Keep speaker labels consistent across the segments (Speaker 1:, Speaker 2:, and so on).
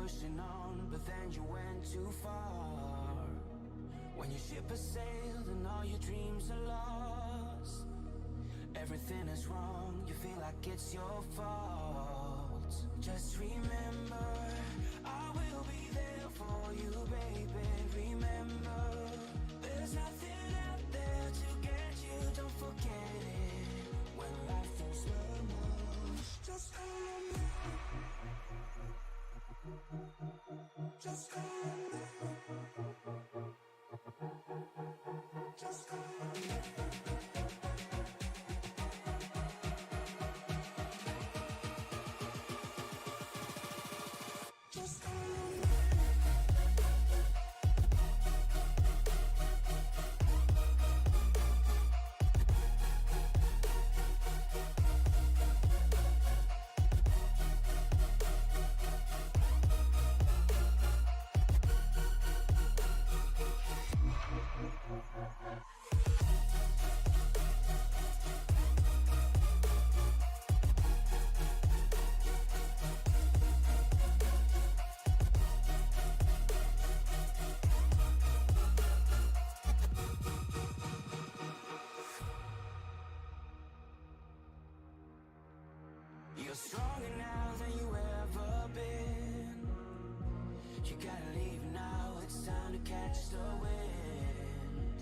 Speaker 1: pushing on, but then you went too far. When your ship has sailed and all your dreams are lost, everything is wrong, you feel like it's your fault. Just remember, I will be there for you, baby. Remember, there's nothing out there to get you, don't forget it. When life throws lemons, just remember. Just remember. Just remember. You're stronger now than you ever been. You gotta leave now, it's time to catch the wind.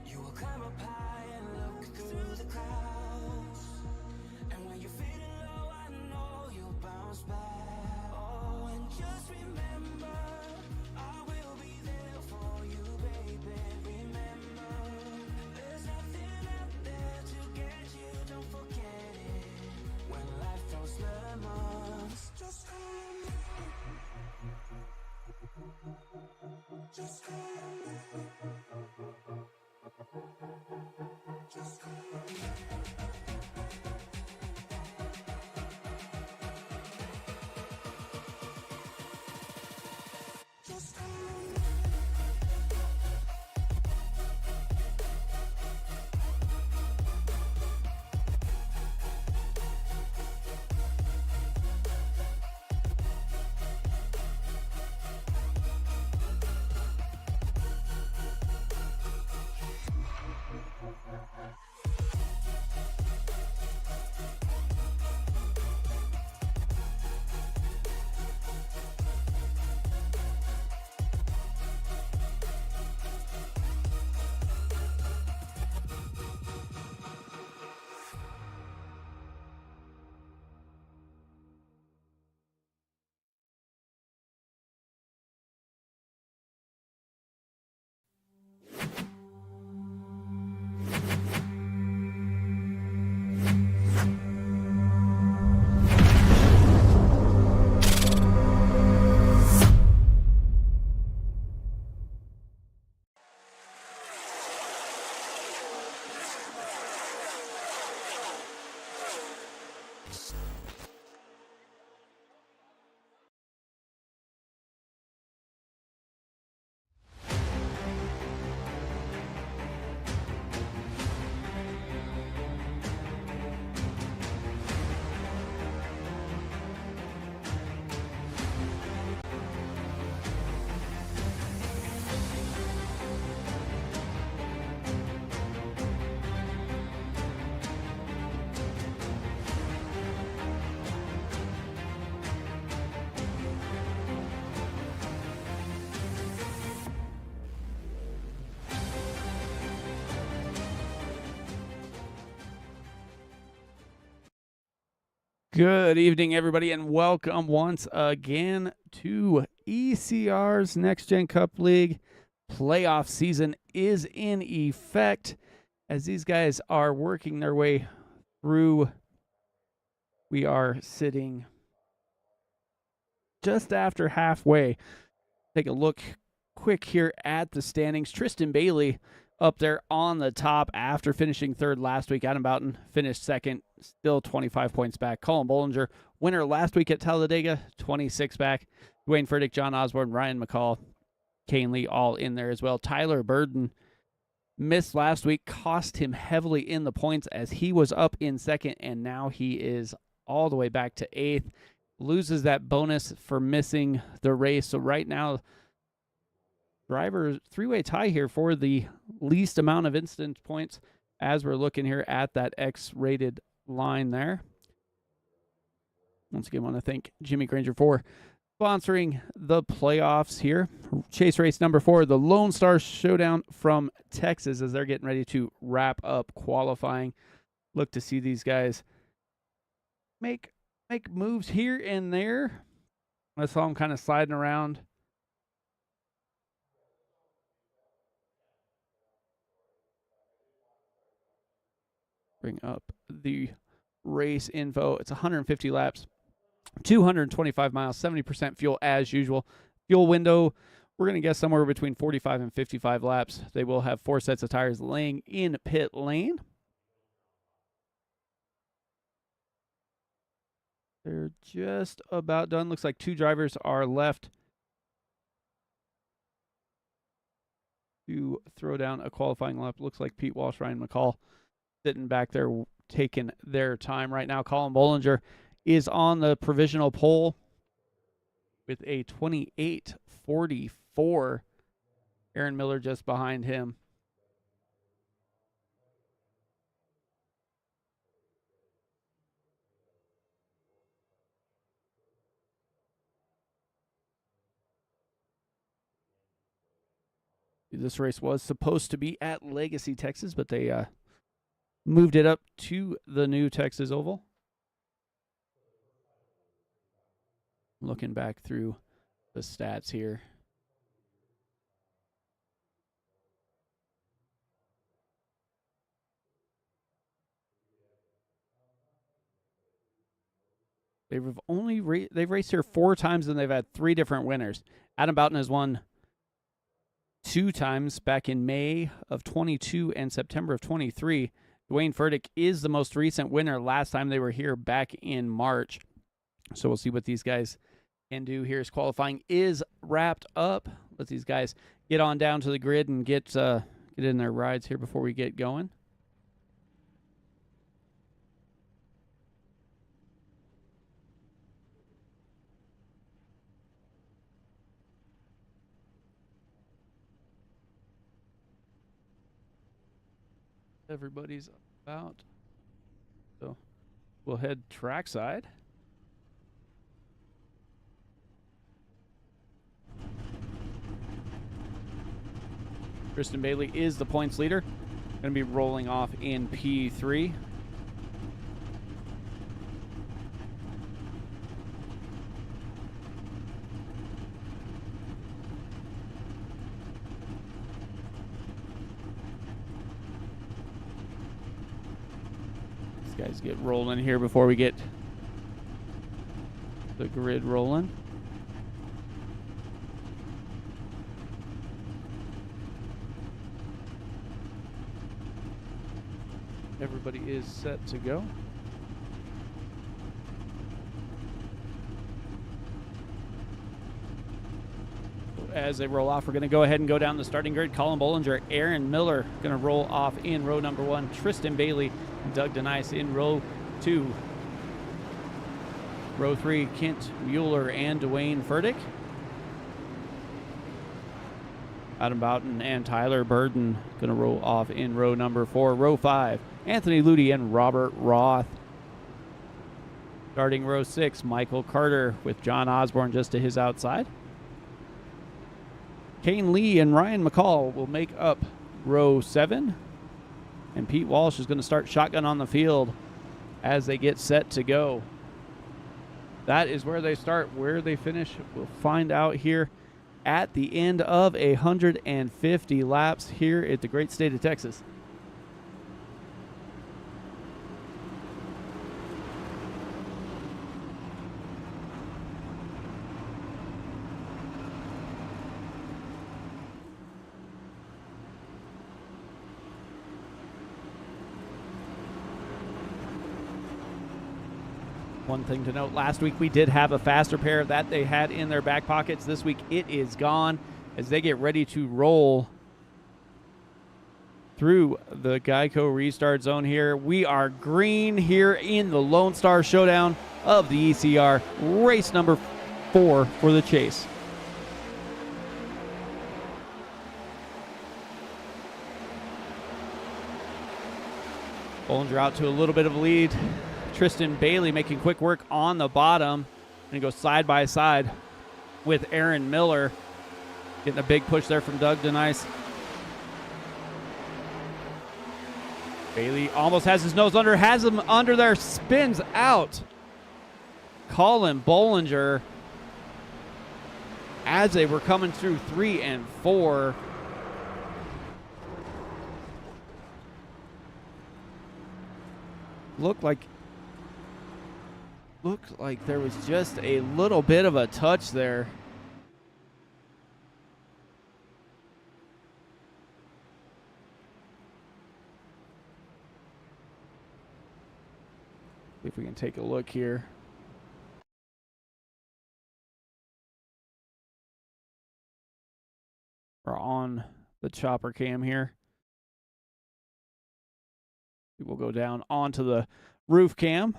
Speaker 1: You will climb up high and look through the clouds, and when you're feeling low, I know you'll bounce back. Oh, and just remember, I will be there for you, baby. Remember, there's nothing out there to get you, don't forget it. When life throws lemons, just remember. Just remember. Just remember. Just remember.
Speaker 2: Good evening, everybody, and welcome once again to ECR's NextGen Cup League. Playoff season is in effect as these guys are working their way through. We are sitting just after halfway. Take a look quick here at the standings. Tristan Bailey up there on the top after finishing third last week. Adam Boughton finished second, still 25 points back. Colin Bollinger, winner last week at Talladega, 26 back. Dwayne Furtick, John Osborne, Ryan McCall, Kane Lee all in there as well. Tyler Burden missed last week, cost him heavily in the points as he was up in second, and now he is all the way back to eighth. loses that bonus for missing the race. So right now, driver three-way tie here for the least amount of instant points as we're looking here at that X-rated line there. Once again, I want to thank Jimmy Granger for sponsoring the playoffs here. Chase race number 4, the Lone Star Showdown from Texas, as they're getting ready to wrap up qualifying. Look to see these guys make moves here and there. I saw them kind of sliding around. Bring up the race info. It's 150 laps, 225 miles, 70% fuel as usual. Fuel window, we're going to guess somewhere between 45 and 55 laps. They will have 4 sets of tires laying in pit lane. They're just about done. Looks like 2 drivers are left to throw down a qualifying lap. Looks like Pete Walsh, Ryan McCall sitting back there taking their time right now. Colin Bollinger is on the provisional pole with a 28:44. Aaron Miller just behind him. This race was supposed to be at Legacy, Texas, but they moved it up to the new Texas Oval. Looking back through the stats here. They've raced here 4 times and they've had 3 different winners. Adam Boughton has won 2 times back in May of 22 and September of 23. Dwayne Furtick is the most recent winner. Last time they were here back in March. So we'll see what these guys can do here as qualifying is wrapped up. Let these guys get on down to the grid and get in their rides here before we get going. Everybody's about. So we'll head trackside. Tristan Bailey is the points leader. Going to be rolling off in P3. Guys get rolling here before we get the grid rolling. Everybody is set to go. As they roll off, we're going to go ahead and go down the starting grid. Colin Bollinger, Aaron Miller going to roll off in row number 1. Tristan Bailey, Doug Denice in row 2. Row 3, Kent Mueller and Dwayne Furtick. Adam Boughton and Tyler Burden going to roll off in row number 4. Row 5, Anthony Ludi and Robert Roth. Starting row 6, Michael Carter with John Osborne just to his outside. Kane Lee and Ryan McCall will make up row 7. And Pete Walsh is going to start shotgun on the field as they get set to go. That is where they start. Where they finish, we'll find out here at the end of 150 laps here at the great state of Texas. One thing to note, last week we did have a faster pair that they had in their back pockets. This week it is gone as they get ready to roll through the Geico restart zone here. We are green here in the Lone Star Showdown of the ECR, race number 4 for the chase. Bollinger out to a little bit of a lead. Tristan Bailey making quick work on the bottom. And he goes side by side with Aaron Miller. Getting a big push there from Doug Denice. Bailey almost has his nose under, has him under there, spins out. Colin Bollinger, as they were coming through 3 and 4. Looked like there was just a little bit of a touch there. See if we can take a look here. We're on the chopper cam here. We'll go down onto the roof cam.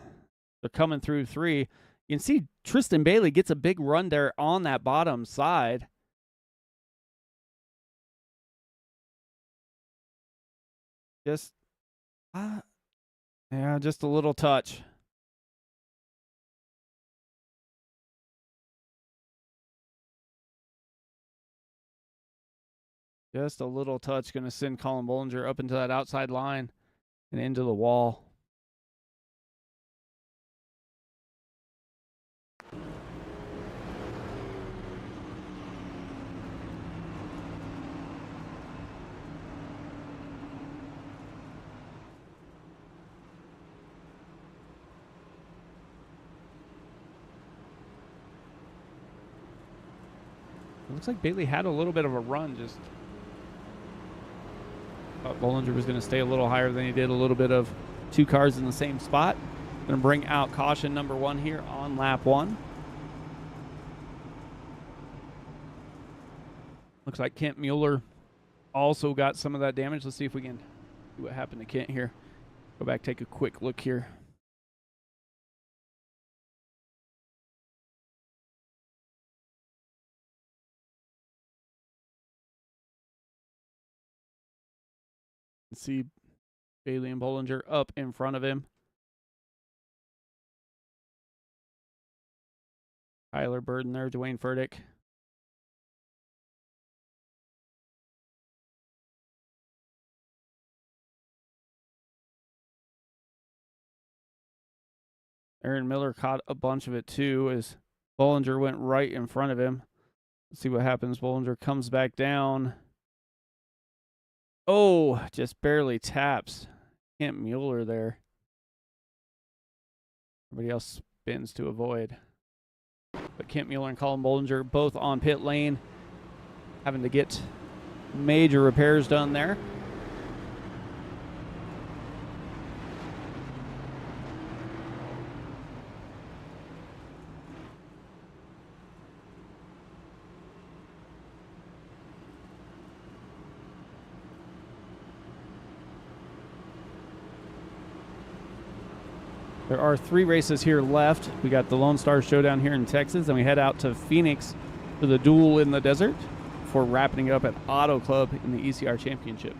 Speaker 2: They're coming through 3. You can see Tristan Bailey gets a big run there on that bottom side. Just, yeah, just a little touch. Just a little touch going to send Colin Bollinger up into that outside line and into the wall. It looks like Bailey had a little bit of a run. Just thought Bollinger was going to stay a little higher than he did. A little bit of 2 cars in the same spot. Going to bring out caution number 1 here on lap 1. Looks like Kent Mueller also got some of that damage. Let's see if we can see what happened to Kent here. Go back, take a quick look here. See Bailey and Bollinger up in front of him. Tyler Burden there, Dwayne Furtick. Aaron Miller caught a bunch of it too as Bollinger went right in front of him. Let's see what happens. Bollinger comes back down. Oh, just barely taps Kent Mueller there. Everybody else spins to avoid. But Kent Mueller and Colin Bollinger both on pit lane, having to get major repairs done there. There are 3 races here left. We got the Lone Star Showdown here in Texas, and we head out to Phoenix for the Duel in the Desert before wrapping up at Auto Club in the ECR Championship.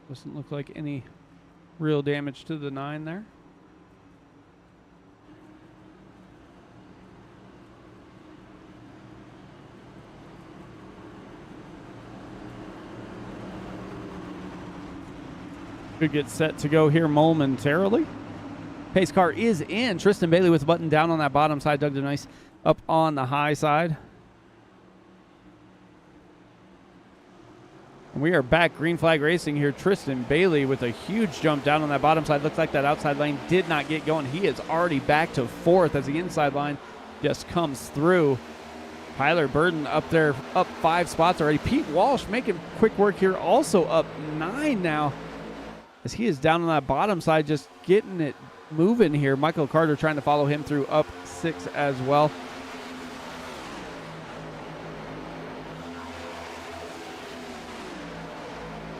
Speaker 2: Doesn't look like any real damage to the 9 there. Could get set to go here momentarily. Pace car is in. Tristan Bailey with the button down on that bottom side. Doug DeNice up on the high side. And we are back. Green flag racing here. Tristan Bailey with a huge jump down on that bottom side. Looks like that outside lane did not get going. He is already back to 4th as the inside line just comes through. Tyler Burden up there, up 5 spots already. Pete Walsh making quick work here, also up 9 now as he is down on that bottom side, just getting it moving here. Michael Carter trying to follow him through, up 6 as well.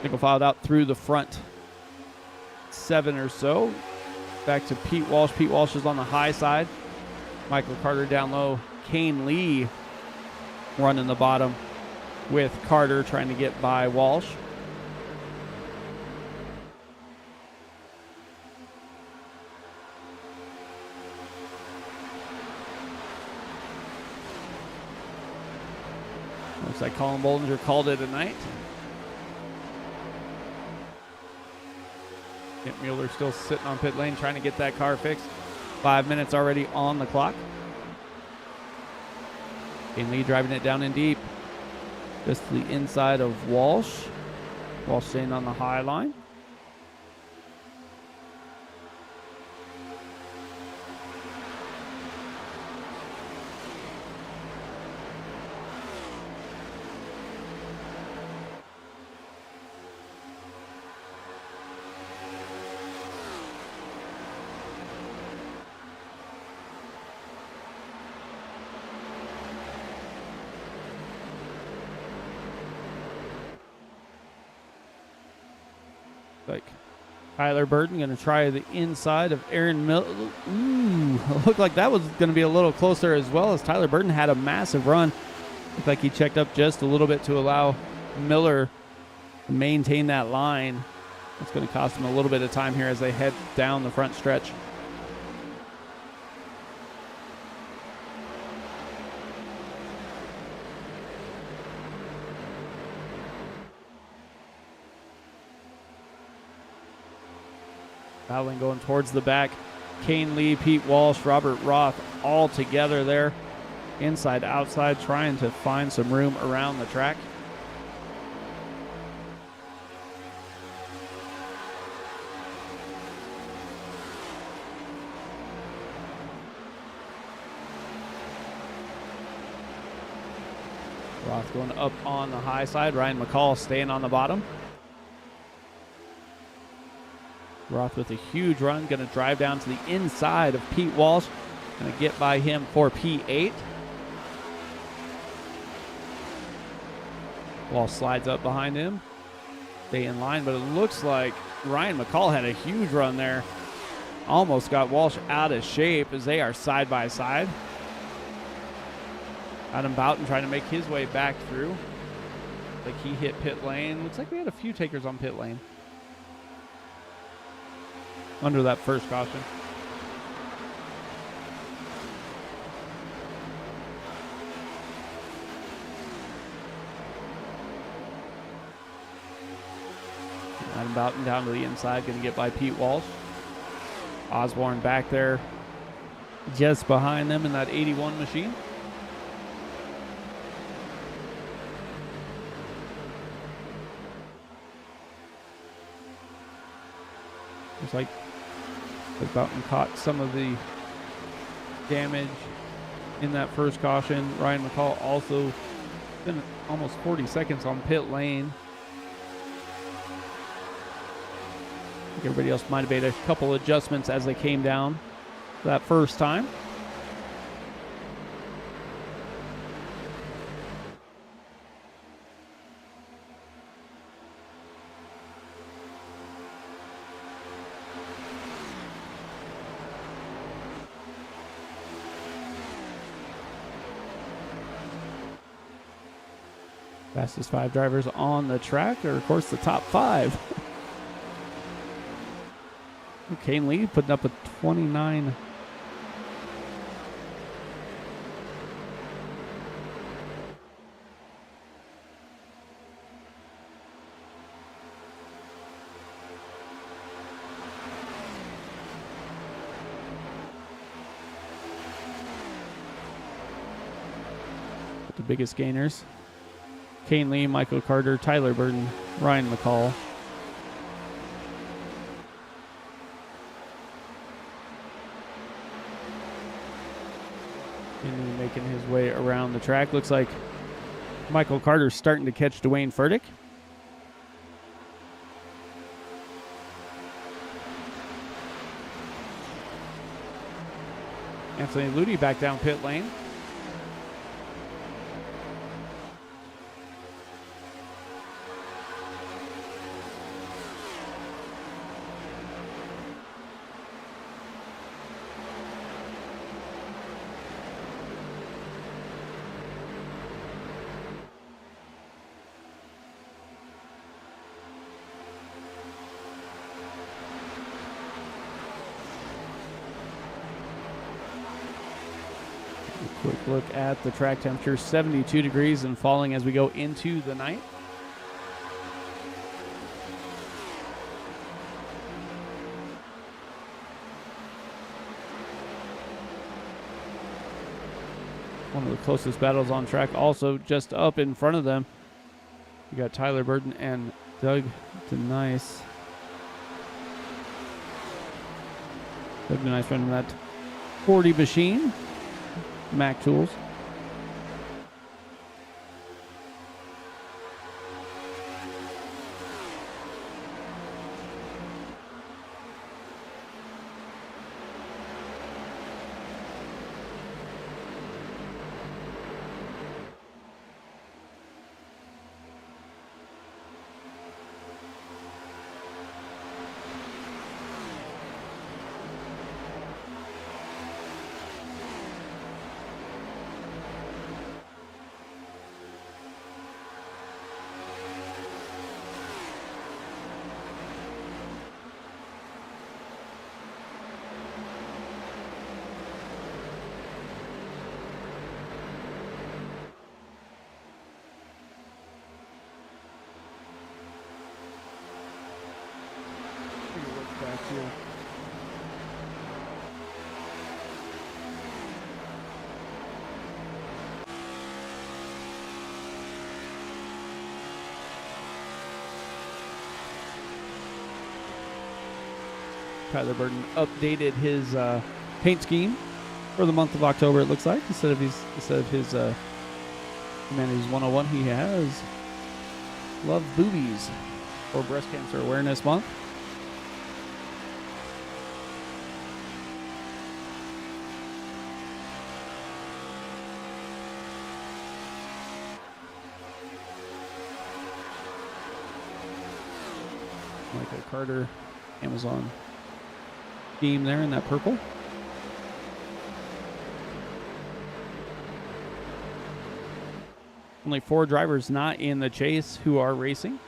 Speaker 2: Nickel filed out through the front 7 or so. Back to Pete Walsh. Pete Walsh is on the high side. Michael Carter down low. Kane Lee running the bottom with Carter trying to get by Walsh. Looks like Colin Bollinger called it a night. Kent Mueller still sitting on pit lane trying to get that car fixed. 5 minutes already on the clock. Kane Lee driving it down in deep. Just to the inside of Walsh. Walsh staying on the high line. Like Tyler Burton going to try the inside of Aaron Miller. Ooh, looked like that was going to be a little closer as well, as Tyler Burton had a massive run. Looked like he checked up just a little bit to allow Miller to maintain that line. It's going to cost him a little bit of time here as they head down the front stretch. Battling going towards the back. Kane Lee, Pete Walsh, Robert Roth all together there. Inside, outside, trying to find some room around the track. Roth going up on the high side. Ryan McCall staying on the bottom. Roth with a huge run, going to drive down to the inside of Pete Walsh. Going to get by him for P8. Walsh slides up behind him. Stay in line, but it looks like Ryan McCall had a huge run there. Almost got Walsh out of shape as they are side by side. Adam Boughton trying to make his way back through. Like he hit pit lane. Looks like we had a few takers on pit lane under that first caution. Adam Boughton down to the inside, going to get by Pete Walsh. Osborne back there just behind them in that 81 machine. Looks like Boughton caught some of the damage in that first caution. Ryan McCall also spent almost 40 seconds on pit lane. I think everybody else might have made a couple adjustments as they came down that first time. Fastest 5 drivers on the track are, of course, the top 5. Kane Lee putting up a 29. The biggest gainers. Kane Lee, Michael Carter, Tyler Burton, Ryan McCall. And making his way around the track. Looks like Michael Carter's starting to catch Dwayne Furtick. Anthony Ludi back down pit lane. Quick look at the track temperature, 72 degrees and falling as we go into the night. One of the closest battles on track, also just up in front of them. You got Tyler Burton and Doug DeNice. Doug DeNice running that 40 machine. Mac Tools. Back here. Tyler Burton updated his paint scheme for the month of October. It looks like instead of his Humanities 101, he has Love Boobies for Breast Cancer Awareness Month. Michael Carter, Amazon scheme there in that purple. Only 4 drivers not in the chase who are racing.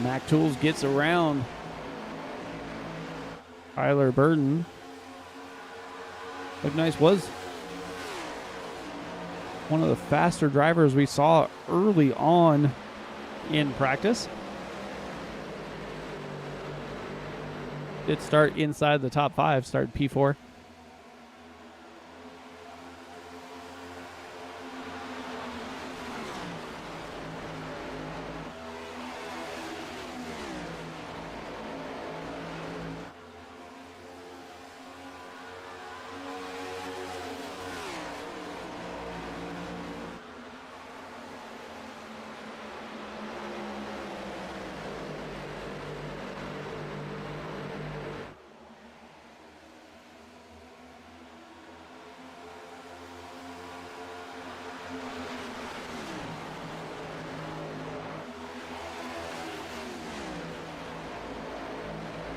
Speaker 2: Mac Tools gets around Tyler Burton. Look nice was one of the faster drivers we saw early on in practice. Did start inside the top 5, started P4.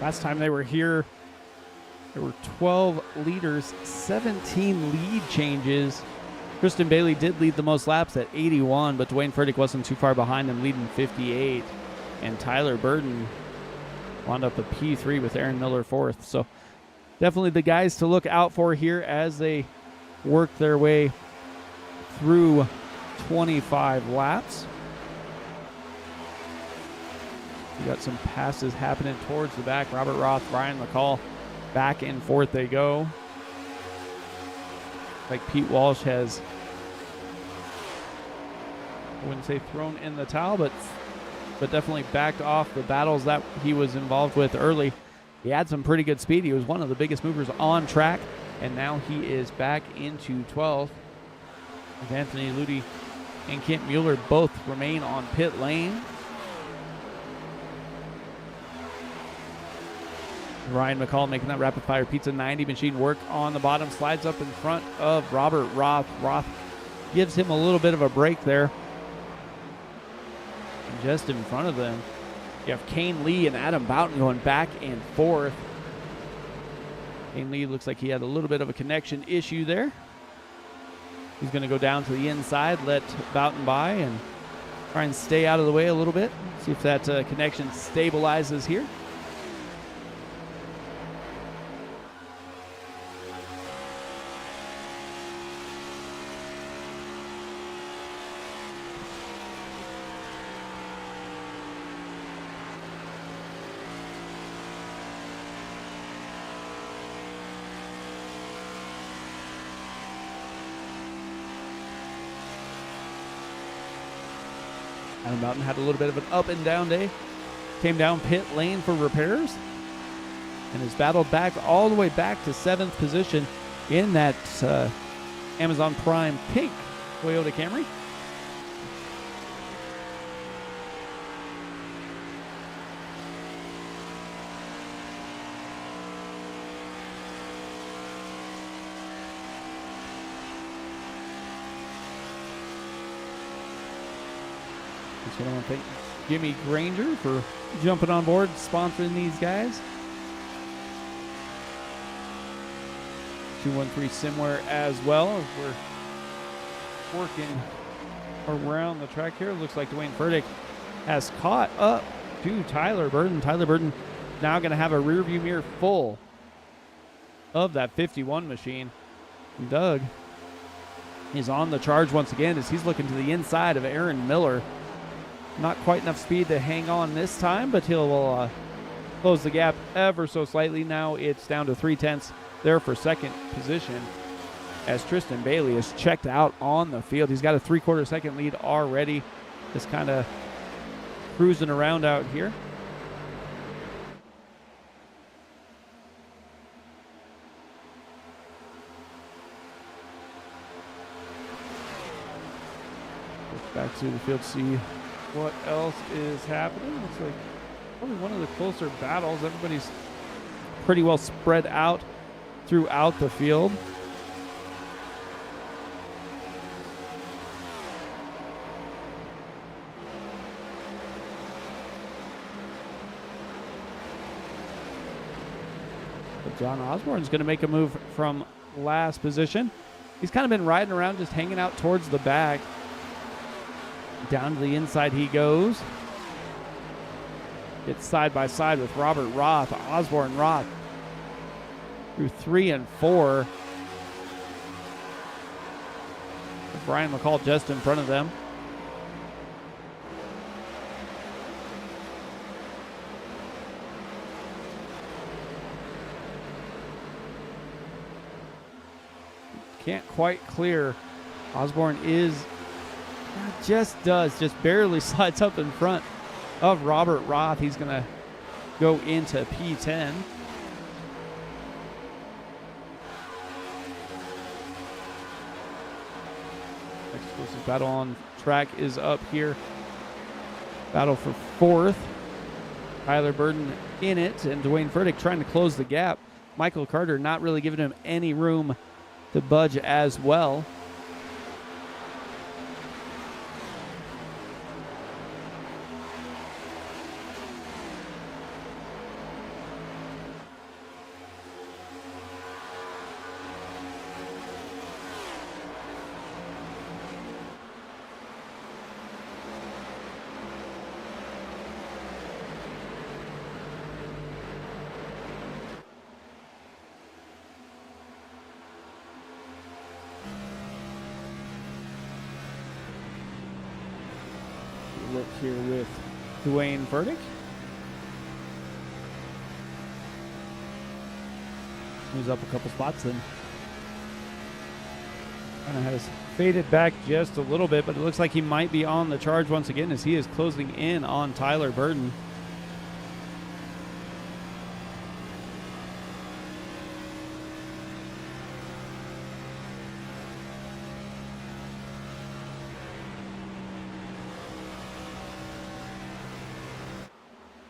Speaker 2: Last time they were here, there were 12 leaders, 17 lead changes. Kristen Bailey did lead the most laps at 81, but Dwayne Furtick wasn't too far behind him, leading 58. And Tyler Burton wound up a P3 with Aaron Miller 4th. So definitely the guys to look out for here as they work their way through 25 laps. You got some passes happening towards the back. Robert Roth, Brian McCall, back and forth they go. like Pete Walsh has, I wouldn't say thrown in the towel, but definitely backed off the battles that he was involved with early. He had some pretty good speed. He was one of the biggest movers on track, and now he is back into 12th. With Anthony Ludi and Kent Mueller both remain on pit lane. Ryan McCall making that rapid fire pizza 90 machine work on the bottom, slides up in front of Robert Roth. Roth gives him a little bit of a break there. And just in front of them, you have Kane Lee and Adam Boughton going back and forth. Kane Lee looks like he had a little bit of a connection issue there. He's going to go down to the inside, let Boughton by, and try and stay out of the way a little bit. See if that connection stabilizes here. Adam Boughton had a little bit of an up and down day. Came down pit lane for repairs and has battled back all the way back to 7th position in that Amazon Prime pink Toyota Camry. So I want to thank Jimmy Granger for jumping on board, sponsoring these guys. 213 Simware as well. As we're working around the track here, it looks like Dwayne Furtick has caught up to Tyler Burton. Tyler Burton now going to have a rear view mirror full of that 51 machine. And Doug is on the charge once again as he's looking to the inside of Aaron Miller. Not quite enough speed to hang on this time, but he'll close the gap ever so slightly. Now it's down to 3/10 there for second position as Tristan Bailey is checked out on the field. He's got a 3/4 second lead already. Just kind of cruising around out here. Back to the field to see what else is happening. Looks like probably one of the closer battles. Everybody's pretty well spread out throughout the field. But John Osborne's going to make a move from last position. He's kind of been riding around, just hanging out towards the back. Down to the inside he goes. It's side by side with Robert Roth. Osborne Roth through 3 and 4. Brian McCall just in front of them. Can't quite clear. Osborne just barely slides up in front of Robert Roth. He's going to go into P10. Explosive battle on track is up here. Battle for 4th. Tyler Burton in it, and Dwayne Furtick trying to close the gap. Michael Carter not really giving him any room to budge as well. Look here with Dwayne Furtick. Moves up a couple spots and Kind of has faded back just a little bit, but it looks like he might be on the charge once again as he is closing in on Tyler Burton.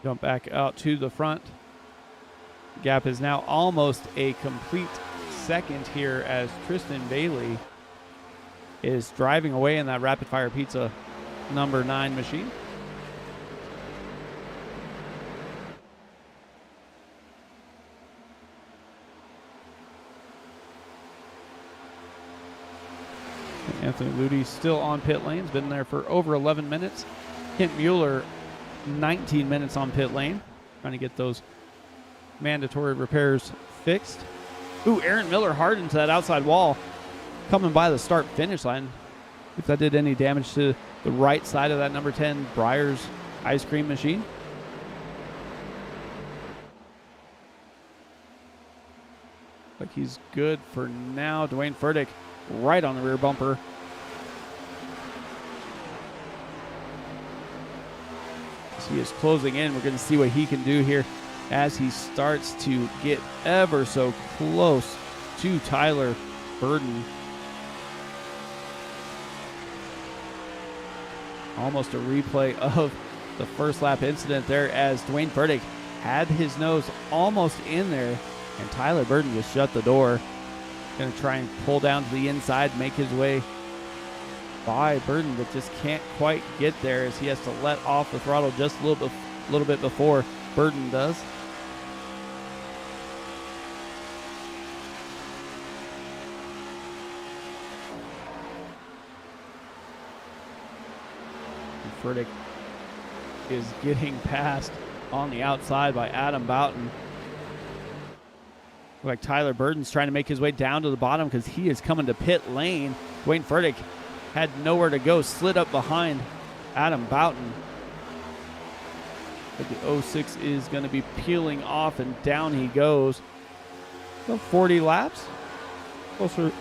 Speaker 2: Jump back out to the front. Gap is now almost a complete second here as Tristan Bailey is driving away in that Rapid Fire Pizza number 9 machine. Anthony Ludi still on pit lane. He's been there for over 11 minutes. Kent Mueller, 19 minutes on pit lane, trying to get those mandatory repairs fixed. Ooh, Aaron Miller hard into that outside wall, coming by the start-finish line. If that did any damage to the right side of that number 10 Breyers ice cream machine. Like he's good for now. Dwayne Furtick right on the rear bumper. As he is closing in, we're going to see what he can do here as he starts to get ever so close to Tyler Burton. Almost a replay of the first lap incident there as Dwayne Furtick had his nose almost in there and Tyler Burton just shut the door. Going to try and pull down to the inside, make his way by Burton, but just can't quite get there as he has to let off the throttle just a little bit before Burton does. Furtick is getting passed on the outside by Adam Boughton. Like Tyler Burton's trying to make his way down to the bottom because he is coming to pit lane. Dwayne Furtick had nowhere to go, slid up behind Adam Boughton. But the 06 is going to be peeling off and down he goes. About 40 laps. Closer, a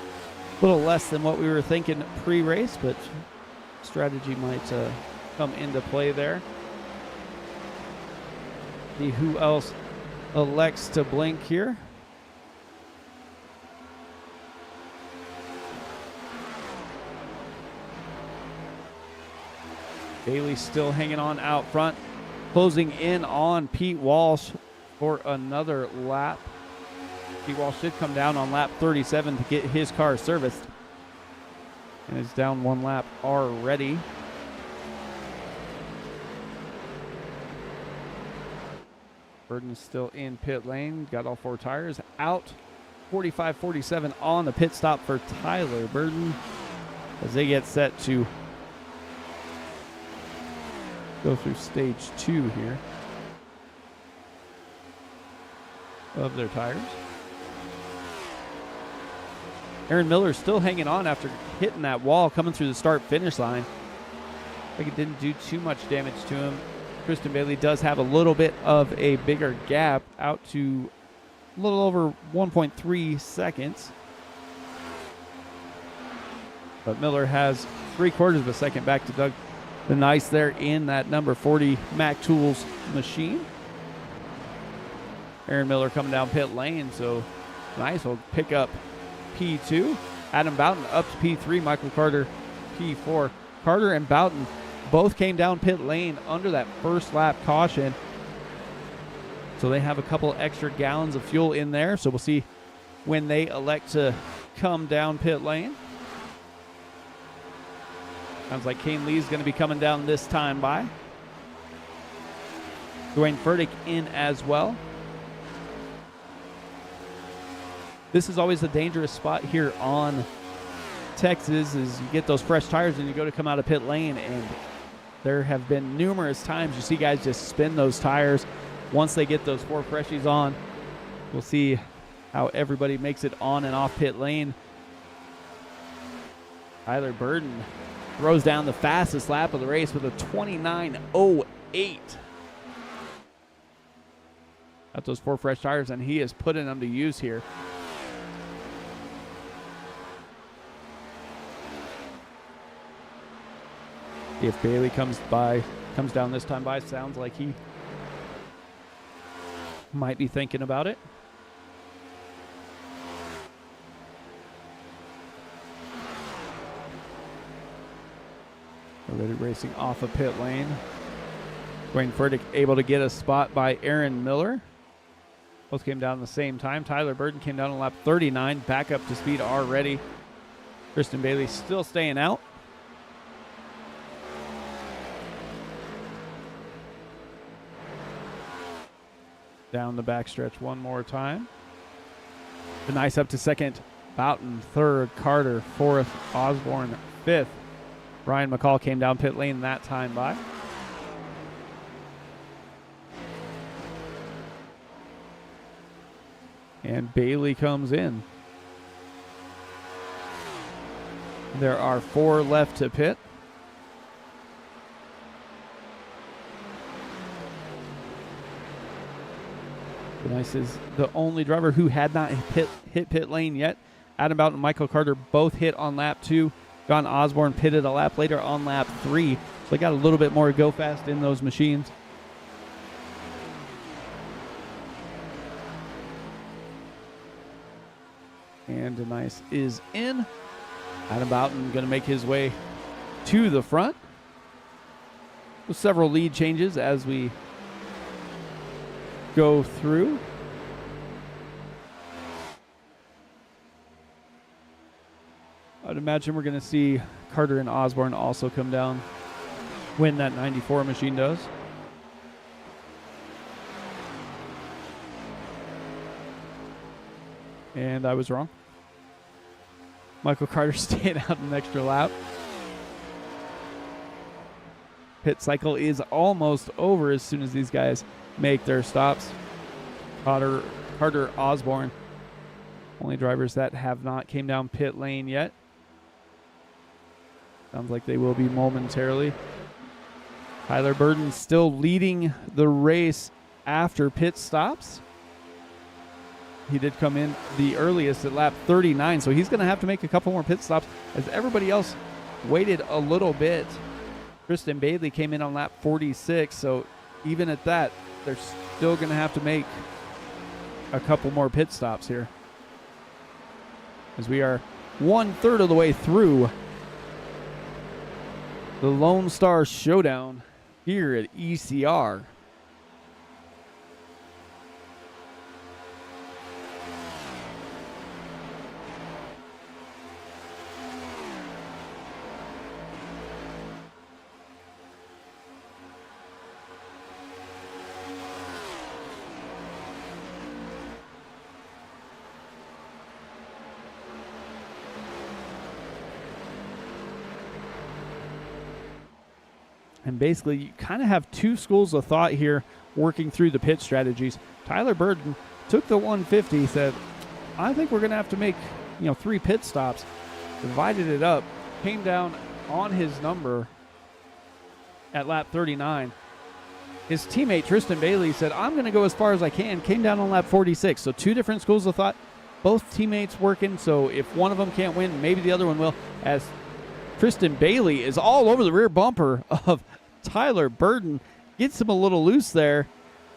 Speaker 2: little less than what we were thinking pre-race, but strategy might come into play there. See who else elects to blink here. Bailey still hanging on out front, closing in on Pete Walsh for another lap. Pete Walsh should come down on lap 37 to get his car serviced. And is down one lap already. Burton is still in pit lane, got all 4 tires out. 45-47 on the pit stop for Tyler Burton as they get set to go through stage 2 here of their tires. Aaron Miller still hanging on after hitting that wall coming through the start-finish line. Like it didn't do too much damage to him. Tristan Bailey does have a little bit of a bigger gap out to a little over 1.3 seconds. But Miller has 3/4 of a second back to Doug the nice there in that number 40 Mac Tools machine. Aaron Miller coming down pit lane, so nice will pick up P2. Adam Boughton up to P3, Michael Carter P4. Carter and Boughton both came down pit lane under that first lap caution. So they have a couple extra gallons of fuel in there. So we'll see when they elect to come down pit lane. Sounds like Kane Lee's going to be coming down this time by. Dwayne Furtick in as well. This is always a dangerous spot here on Texas, is you get those fresh tires and you go to come out of pit lane, and there have been numerous times you see guys just spin those tires once they get those 4 freshies on. We'll see how everybody makes it on and off pit lane. Tyler Burton throws down the fastest lap of the race with a 29.08. Got those 4 fresh tires, and he is putting them to use here. If Bailey comes down this time by, sounds like he might be thinking about it. Already racing off a pit lane. Wayne Furtick able to get a spot by Aaron Miller. Both came down at the same time. Tyler Burton came down on lap 39, back up to speed already. Tristan Bailey still staying out. Down the backstretch one more time. Nice up to second. Boughton third. Carter fourth. Osborne fifth. Ryan McCall came down pit lane that time by. And Bailey comes in. There are 4 left to pit. Nice is the only driver who had not hit pit lane yet. Adam Boughton and Michael Carter both hit on lap 2. John Osborne pitted a lap later on lap 3. So they got a little bit more go fast in those machines. And Denice is in. Adam Boughton going to make his way to the front. With several lead changes as we go through. I'd imagine we're going to see Carter and Osborne also come down when that 94 machine does. And I was wrong. Michael Carter staying out an extra lap. Pit cycle is almost over as soon as these guys make their stops. Carter, Osborne, only drivers that have not came down pit lane yet. Sounds like they will be momentarily. Tyler Burton still leading the race after pit stops. He did come in the earliest at lap 39, so he's going to have to make a couple more pit stops as everybody else waited a little bit. Tristan Bailey came in on lap 46, so even at that, they're still going to have to make a couple more pit stops here. As we are 1/3 of the way through the Lone Star Showdown here at ECR. And basically, you kind of have two schools of thought here working through the pit strategies. Tyler Burton took the 150, said, I think we're going to have to make 3 pit stops. Divided it up, came down on his number at lap 39. His teammate, Tristan Bailey, said, I'm going to go as far as I can, came down on lap 46. So 2 different schools of thought, both teammates working. So if one of them can't win, maybe the other one will, as Tristan Bailey is all over the rear bumper of Tyler Burton. Gets him a little loose there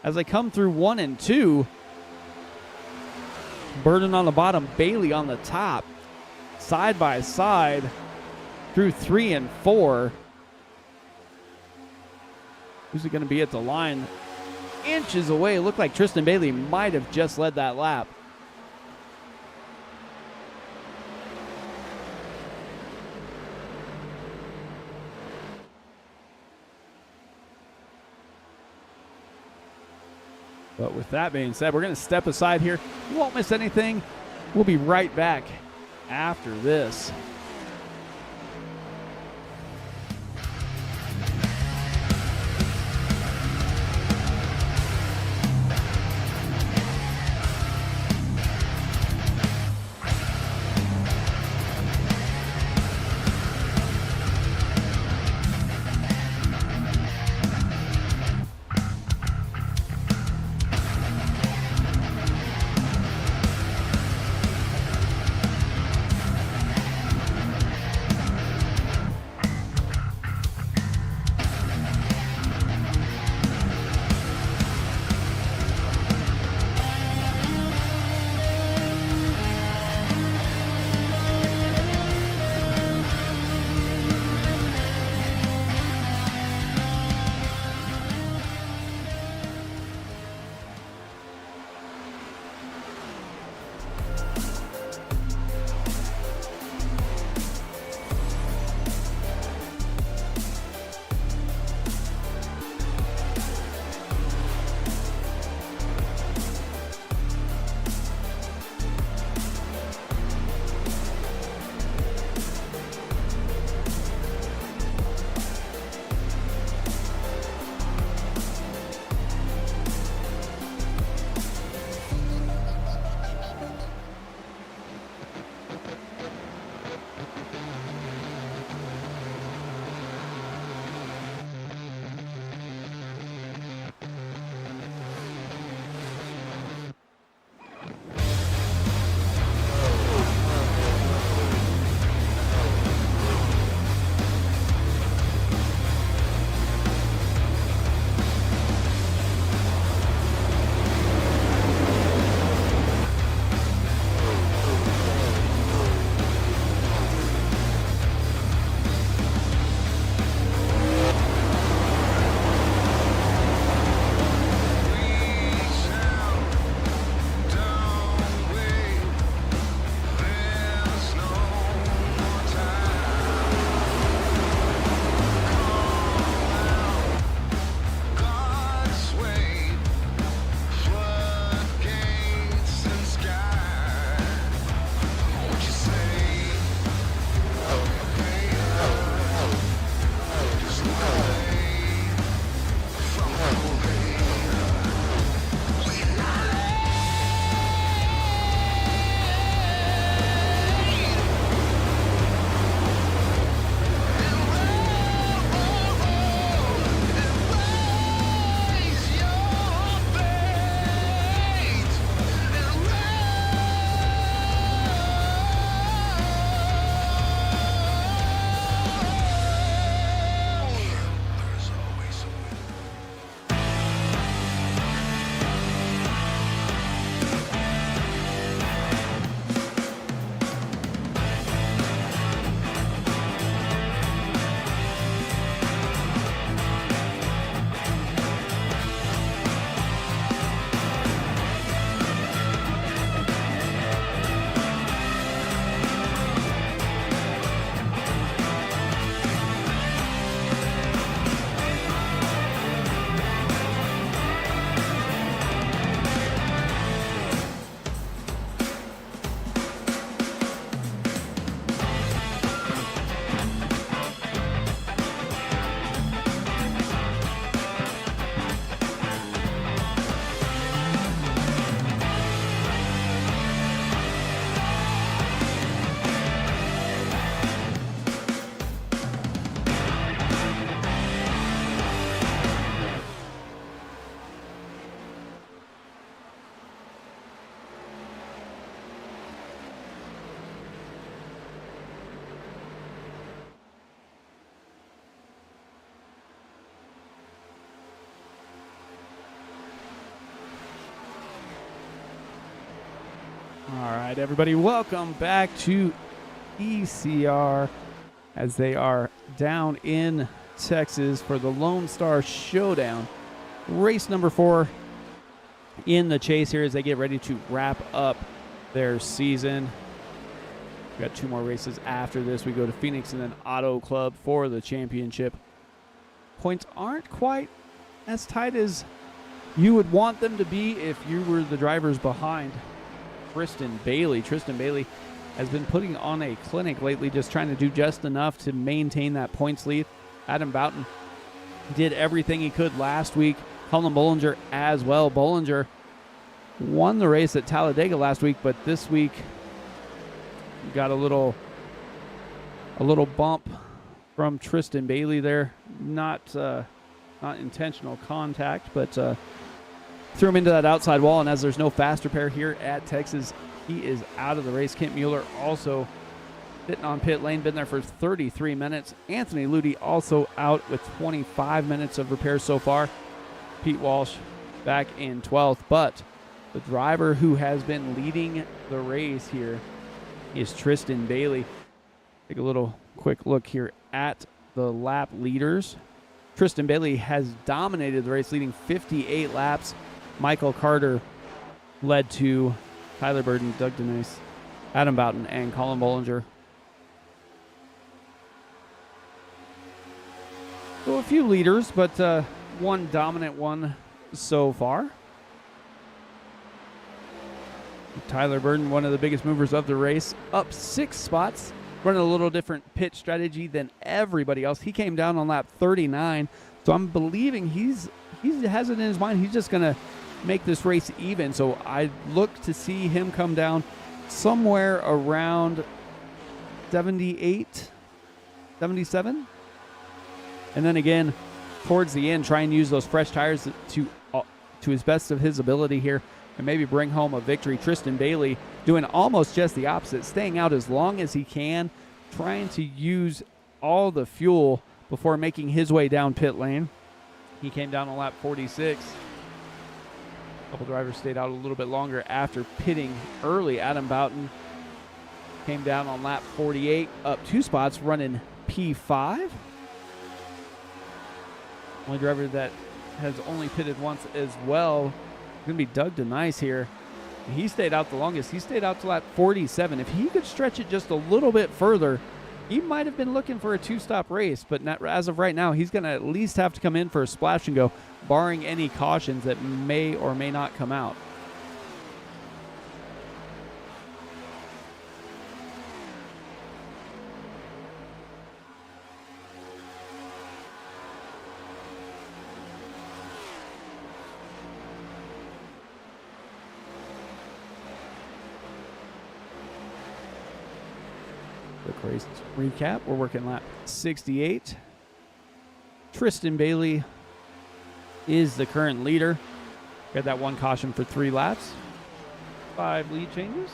Speaker 2: as they come through 1 and 2. Burton on the bottom, Bailey on the top. Side by side through 3 and 4. Who's it going to be at the line? Inches away. Looked like Tristan Bailey might have just led that lap. But with that being said, we're going to step aside here. You won't miss anything. We'll be right back after this. All right, everybody, welcome back to ECR as they are down in Texas for the Lone Star Showdown. Race number 4 in the chase here as they get ready to wrap up their season. We got 2 more races after this. We go to Phoenix and then Auto Club for the championship. Points aren't quite as tight as you would want them to be if you were the drivers behind Tristan Bailey. Tristan Bailey has been putting on a clinic lately, just trying to do just enough to maintain that points lead. Adam Boughton did everything he could last week. Colin Bollinger as well. Bollinger won the race at Talladega last week, but this week got a little bump from Tristan Bailey there. Not intentional contact, but threw him into that outside wall, and as there's no fast repair here at Texas, he is out of the race. Kent Mueller also sitting on pit lane, been there for 33 minutes. Anthony Ludi also out with 25 minutes of repairs so far. Pete Walsh back in 12th, but the driver who has been leading the race here is Tristan Bailey. Take a little quick look here at the lap leaders. Tristan Bailey has dominated the race, leading 58 laps. Michael Carter led to Tyler Burden, Doug Denise, Adam Boughton, and Colin Bollinger. So a few leaders, but one dominant one so far. Tyler Burden, one of the biggest movers of the race, up 6 spots, running a little different pit strategy than everybody else. He came down on lap 39, so I'm believing he has it in his mind he's just going to make this race even. So I look to see him come down somewhere around 78, 77. And then again, towards the end, try and use those fresh tires to his best of his ability here and maybe bring home a victory. Tristan Bailey doing almost just the opposite, staying out as long as he can, trying to use all the fuel before making his way down pit lane. He came down on lap 46. A couple drivers stayed out a little bit longer after pitting early. Adam Boughton came down on lap 48, up 2 spots, running P5. Only driver that has only pitted once as well is going to be Doug Denise here. He stayed out the longest. He stayed out to lap 47. If he could stretch it just a little bit further, he might have been looking for a 2-stop race, but not, as of right now, he's going to at least have to come in for a splash and go, barring any cautions that may or may not come out. Quick race recap. We're working lap 68. Tristan Bailey is the current leader. Got that 1 caution for 3 laps. 5 lead changes.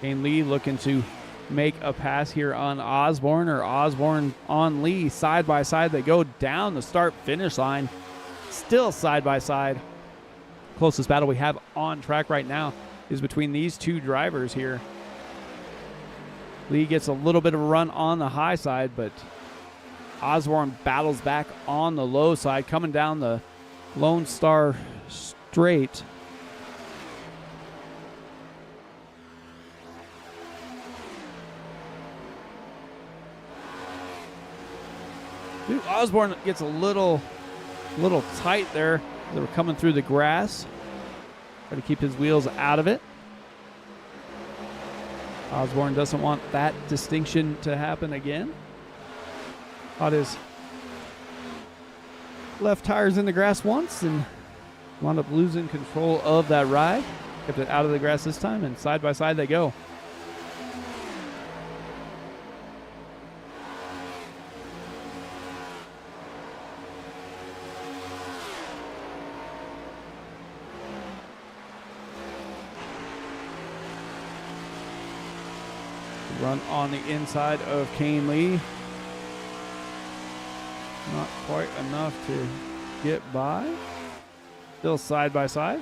Speaker 2: Kane Lee looking to make a pass here on Osborne, or Osborne on Lee. Side by side they go down the start-finish line. Still side by side. Closest battle we have on track right now is between these 2 drivers here. Lee gets a little bit of a run on the high side, but Osborne battles back on the low side, coming down the Lone Star straight. Dude, Osborne gets a little tight there. They were coming through the grass. Try to keep his wheels out of it. Osborne doesn't want that distinction to happen again. Caught his left tires in the grass once and wound up losing control of that ride. Kept it out of the grass this time, and side by side they go. Run on the inside of Kane Lee. Not quite enough to get by. Still side by side.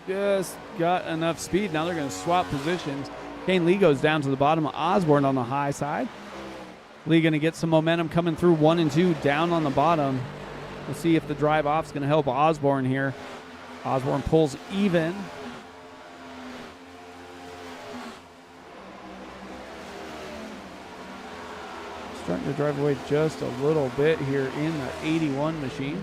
Speaker 2: Just got enough speed. Now they're going to swap positions. Kane Lee goes down to the bottom. Osborne on the high side. Lee going to get some momentum coming through 1 and 2 down on the bottom. We'll see if the drive off is going to help Osborne here. Osborne pulls even. Starting to drive away just a little bit here in the 81 machine.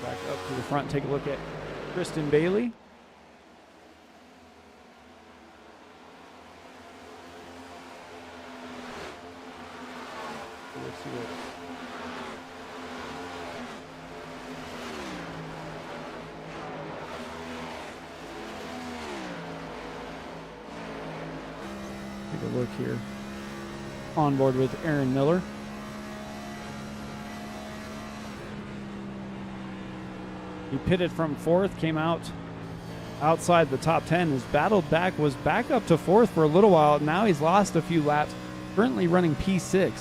Speaker 2: Back up to the front, take a look at Tristan Bailey. Let's see what. Take a look here. On board with Aaron Miller. He pitted from 4th, came out outside the top 10, has battled back, was back up to 4th for a little while. Now he's lost a few laps, currently running P6.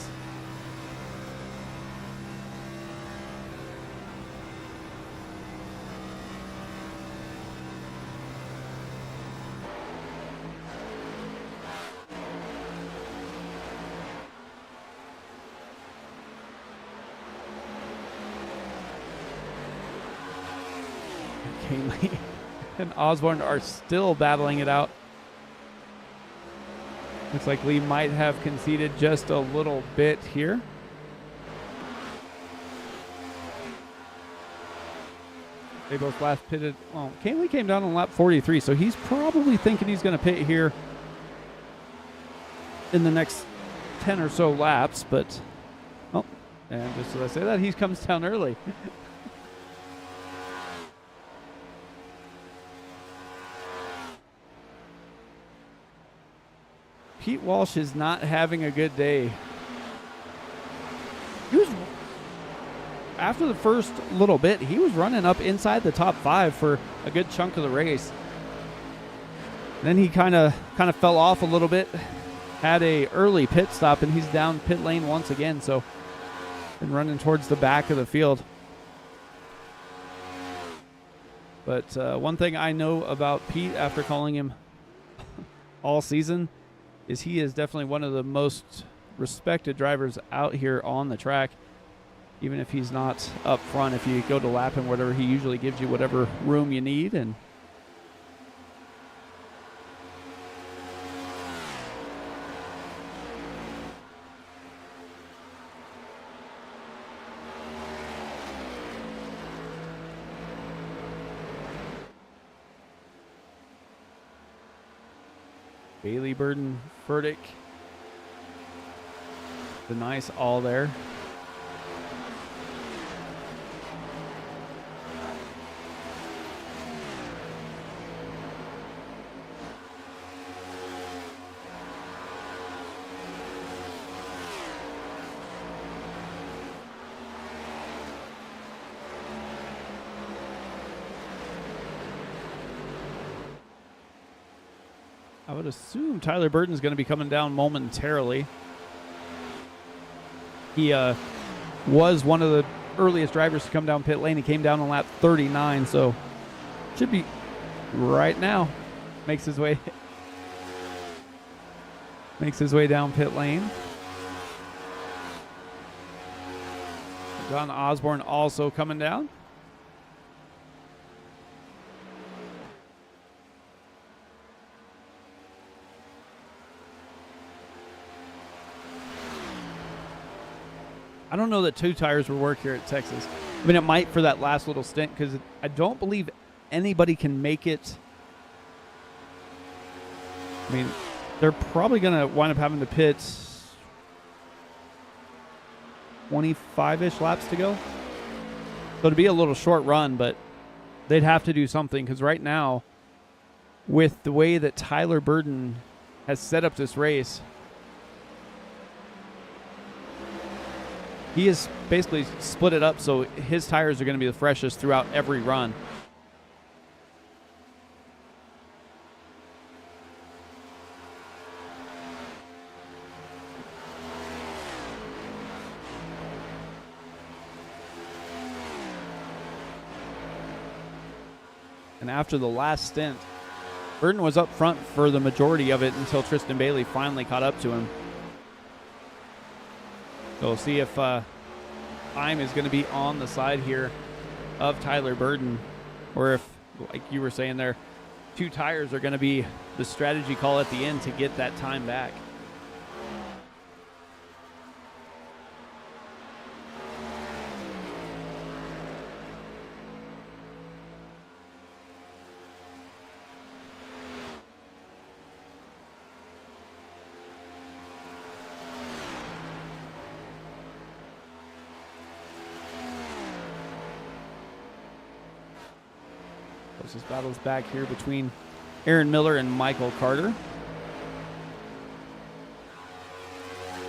Speaker 2: Lee and Osborne are still battling it out. Looks like Lee might have conceded just a little bit here. They both last pitted. Well, Kane Lee came down on lap 43, so he's probably thinking he's going to pit here in the next 10 or so laps, but, oh, and just as I say that, he comes down early. Pete Walsh is not having a good day. He was, after the first little bit, he was running up inside the top 5 for a good chunk of the race. Then he kind of fell off a little bit, had a early pit stop, and he's down pit lane once again. So, been running towards the back of the field. But one thing I know about Pete after calling him all season is he is definitely one of the most respected drivers out here on the track. Even if he's not up front, if you go to lap him, whatever, he usually gives you whatever room you need. And Bailey, Burden, Furtick. The nice all there. I would assume Tyler Burton's going to be coming down momentarily. He was one of the earliest drivers to come down pit lane. He came down on lap 39, so should be right now. Makes his way down pit lane. John Osborne also coming down. I don't know that 2 tires will work here at Texas. I mean, it might for that last little stint because I don't believe anybody can make it. I mean, they're probably going to wind up having to pit 25-ish laps to go. So it'd be a little short run, but they'd have to do something because right now, with the way that Tyler Burton has set up this race, he has basically split it up so his tires are going to be the freshest throughout every run. And after the last stint, Burton was up front for the majority of it until Tristan Bailey finally caught up to him. So we'll see if time is going to be on the side here of Tyler Burton, or if, like you were saying there, 2 tires are going to be the strategy call at the end to get that time back. Closest battles back here between Aaron Miller and Michael Carter.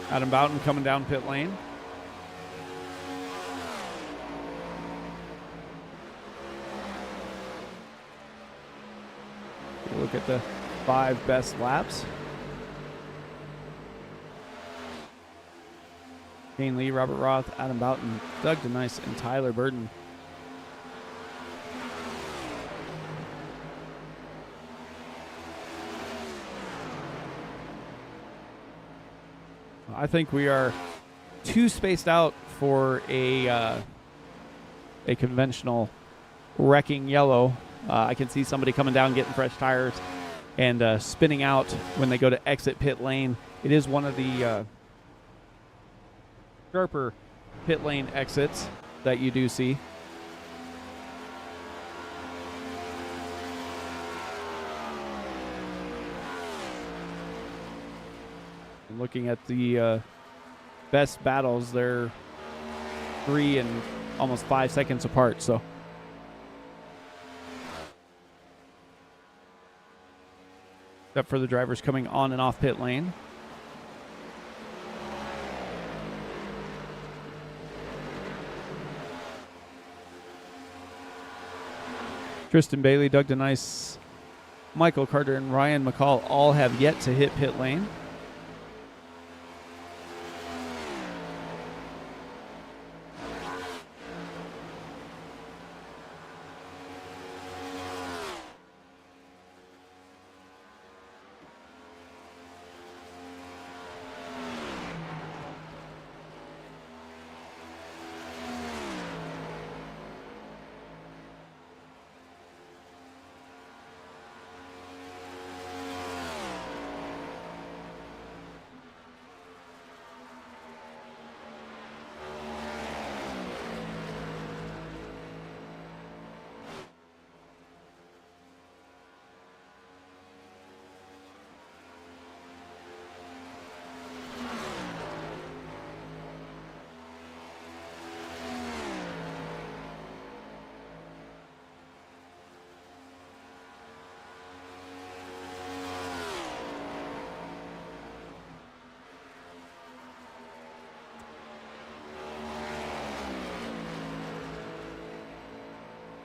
Speaker 2: Adam Boughton coming down pit lane. Look at the 5 best laps. Shane Lee, Robert Roth, Adam Boughton, Doug DeNice, and Tyler Burton. I think we are too spaced out for a conventional wrecking yellow. I can see somebody coming down, getting fresh tires, and spinning out when they go to exit pit lane. It is one of the sharper pit lane exits that you do see. And looking at the best battles, they're 3 and almost 5 seconds apart. So except for the drivers coming on and off pit lane. Tristan Bailey, Doug DeNice, Michael Carter, and Ryan McCall all have yet to hit pit lane.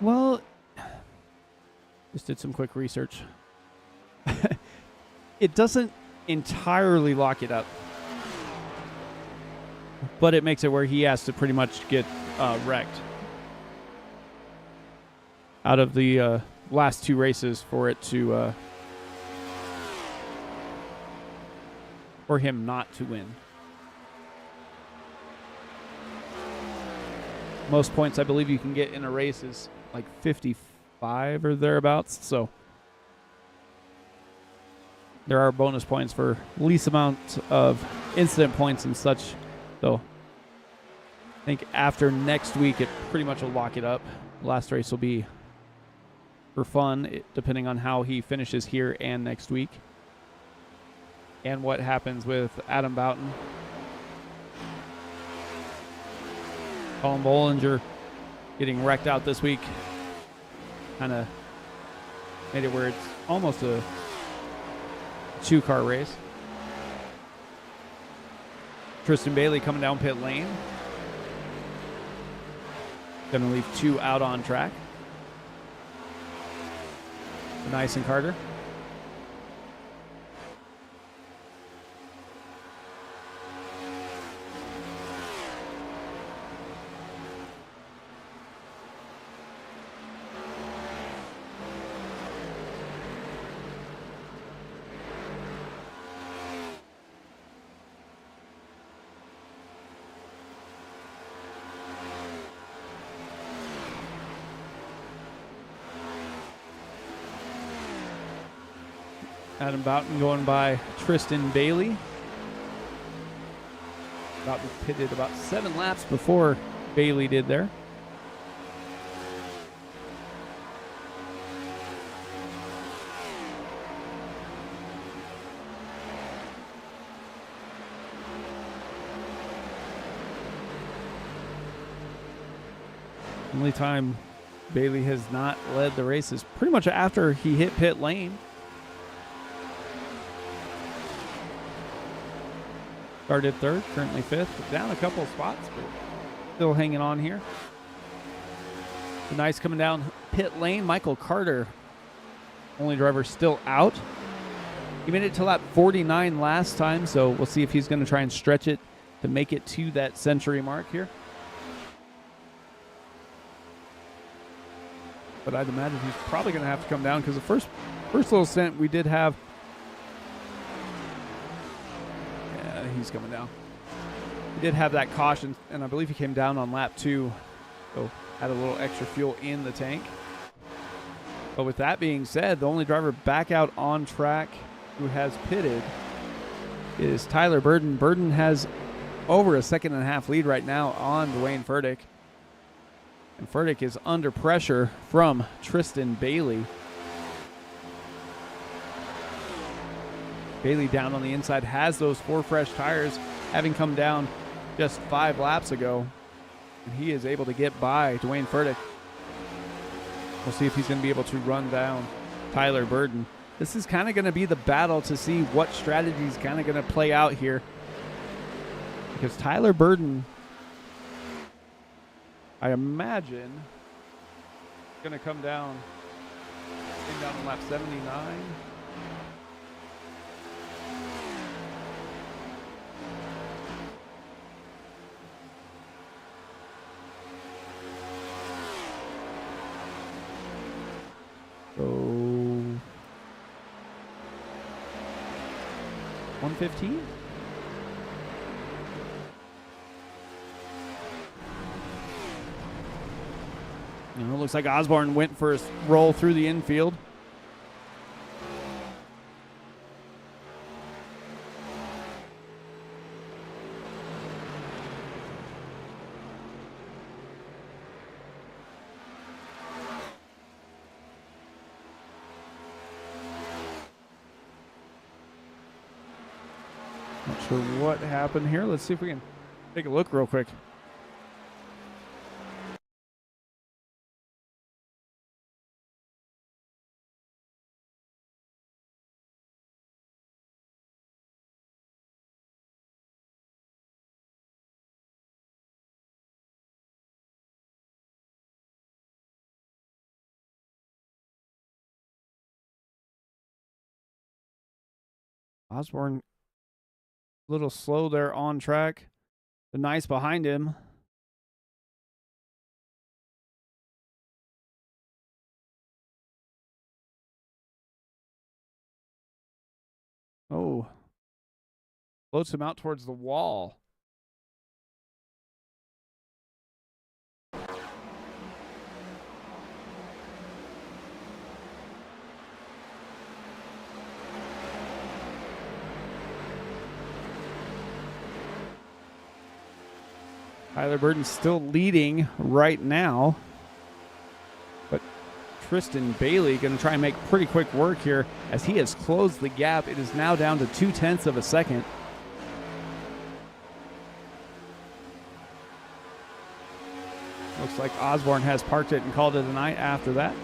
Speaker 2: Well, just did some quick research. It doesn't entirely lock it up, but it makes it where he has to pretty much get wrecked out of the last 2 races for it to for him not to win. Most points I believe you can get in a race is like 55 or thereabouts, so there are bonus points for least amount of incident points and such. So I think after next week it pretty much will lock it up. Last race will be for fun, depending on how he finishes here and next week, and what happens with Adam Boughton. Colin Bollinger getting wrecked out this week kind of made it where it's almost a 2-car race. Tristan Bailey coming down pit lane. Going to leave 2 out on track. Nice and Carter. Adam Boughton going by Tristan Bailey. Boughton pitted about 7 laps before Bailey did there. Only time Bailey has not led the race is pretty much after he hit pit lane. Started 3rd, currently 5th, down a couple of spots, but still hanging on here. Nice coming down pit lane. Michael Carter, only driver still out. He made it to lap 49 last time, so we'll see if he's going to try and stretch it to make it to that century mark here. But I'd imagine he's probably going to have to come down because the first little stint we did have. Yeah, he's coming down. We did have that caution, and I believe he came down on lap 2, so had a little extra fuel in the tank. But with that being said, the only driver back out on track who has pitted is Tyler Burden. Burden has over a 1.5-second lead right now on Dwayne Furtick. And Furtick is under pressure from Tristan Bailey. Bailey down on the inside, has those 4 fresh tires, having come down just 5 laps ago. And he is able to get by Dwayne Furtick. We'll see if he's going to be able to run down Tyler Burden. This is kind of going to be the battle to see what strategy is kind of going to play out here. Because Tyler Burden, I imagine, going to come down on lap 79. So 115. It looks like Osborne went for his roll through the infield. Not sure what happened here. Let's see if we can take a look real quick. Osborne a little slow there on track. The nice behind him. Oh. Floats him out towards the wall. Tyler Burden still leading right now. But Tristan Bailey going to try and make pretty quick work here as he has closed the gap. It is now down to 0.2 of a second. Looks like Osborne has parked it and called it a night after that.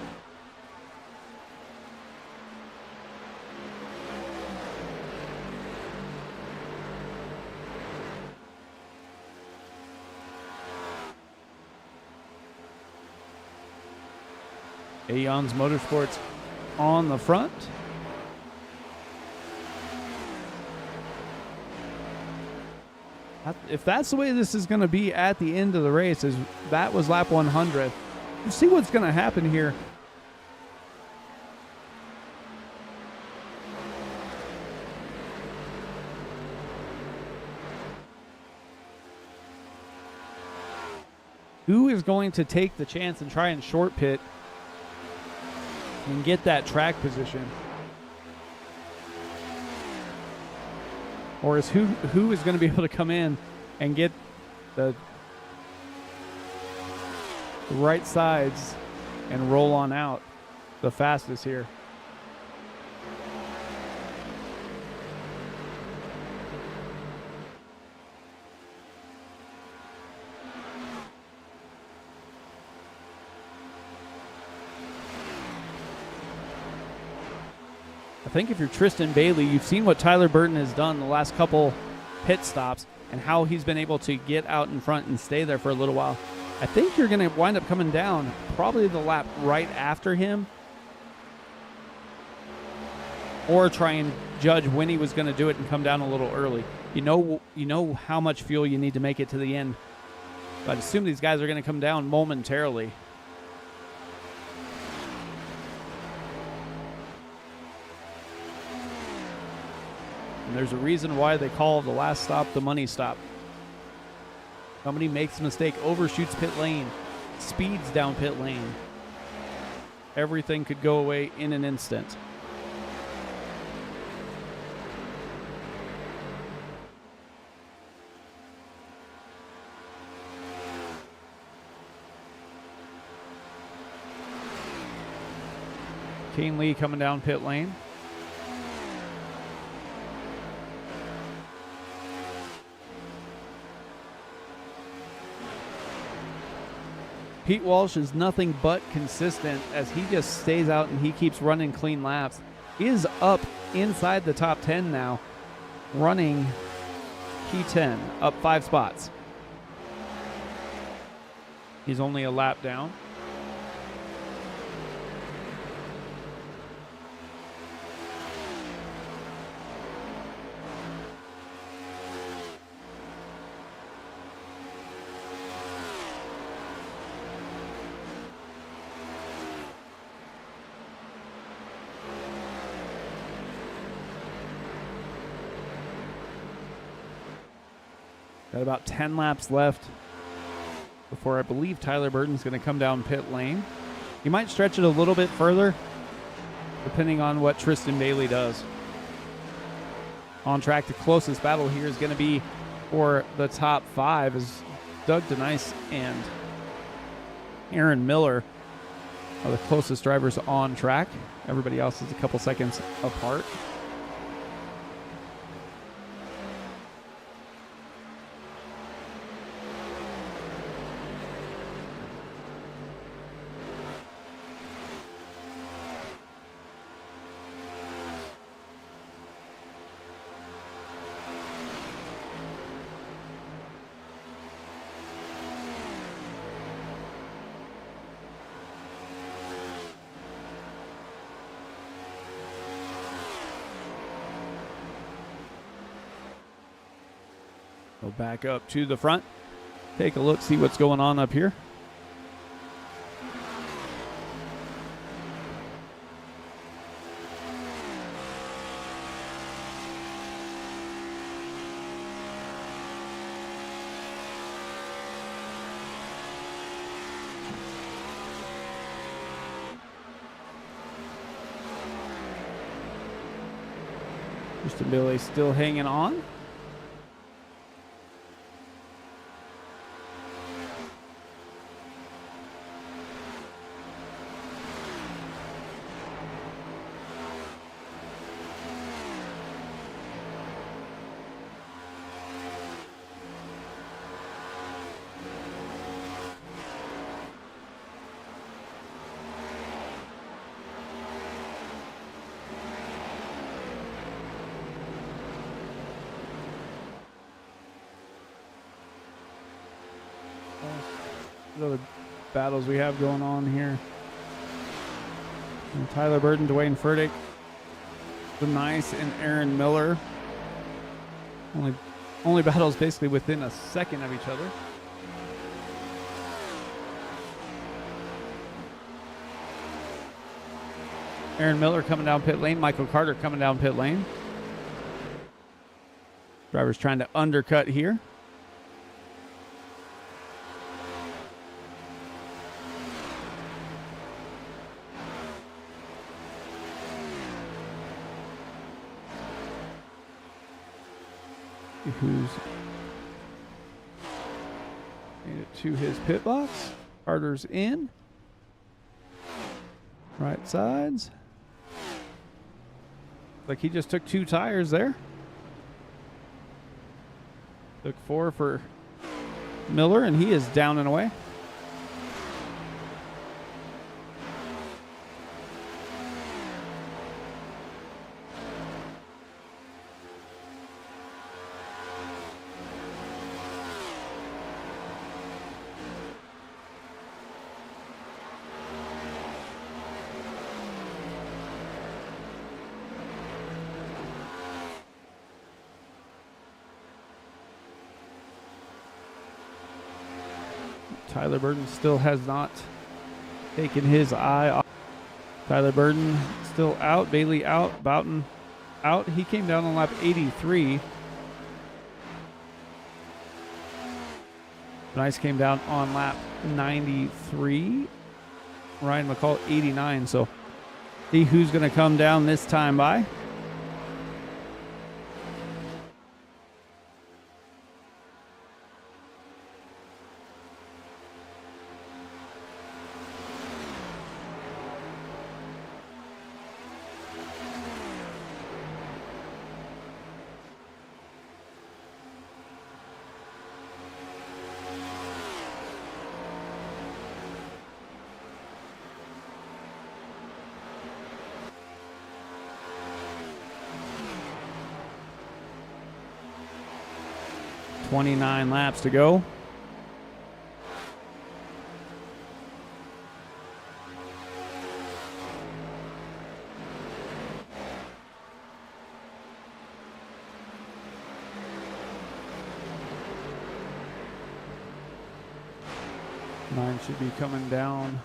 Speaker 2: Aeon's Motorsports on the front. If that's the way this is going to be at the end of the race, is that was lap 100. We'll see what's going to happen here. Who is going to take the chance and try and short pit and get that track position? Or is who is going to be able to come in and get the right sides and roll on out the fastest here? I think if you're Tristan Bailey, you've seen what Tyler Burton has done the last couple pit stops and how he's been able to get out in front and stay there for a little while. I think you're going to wind up coming down probably the lap right after him, or try and judge when he was going to do it and come down a little early. You know how much fuel you need to make it to the end. But I assume these guys are going to come down momentarily. And there's a reason why they call the last stop the money stop. Somebody makes a mistake, overshoots pit lane, speeds down pit lane. Everything could go away in an instant. Kane Lee coming down pit lane. Pete Walsh is nothing but consistent as he just stays out and he keeps running clean laps. He is up inside the top 10 now, running P10, up 5 spots. He's only a lap down. Got about 10 laps left before I believe Tyler Burton's going to come down pit lane. He might stretch it a little bit further, depending on what Tristan Bailey does. On track, the closest battle here is going to be for the top 5 as Doug DeNice and Aaron Miller are the closest drivers on track. Everybody else is a couple seconds apart. Go back up to the front. Take a look, see what's going on up here. Tristan Bailey still hanging on. What other battles we have going on here? And Tyler Burton, Dwayne Furtick, the Nice, and Aaron Miller. Only battles basically within a second of each other. Aaron Miller coming down pit lane. Michael Carter coming down pit lane. Driver's trying to undercut here. Who's made it to his pit box. Carter's in. Right sides. Like he just took 2 tires there. Took 4 for Miller, and he is down and away. Tyler Burton still has not taken his eye off. Tyler Burton still out. Bailey out. Boughton out. He came down on lap 83. Nice came down on lap 93. Ryan McCall 89. So see who's going to come down this time by. .29 laps to go. Nine should be coming down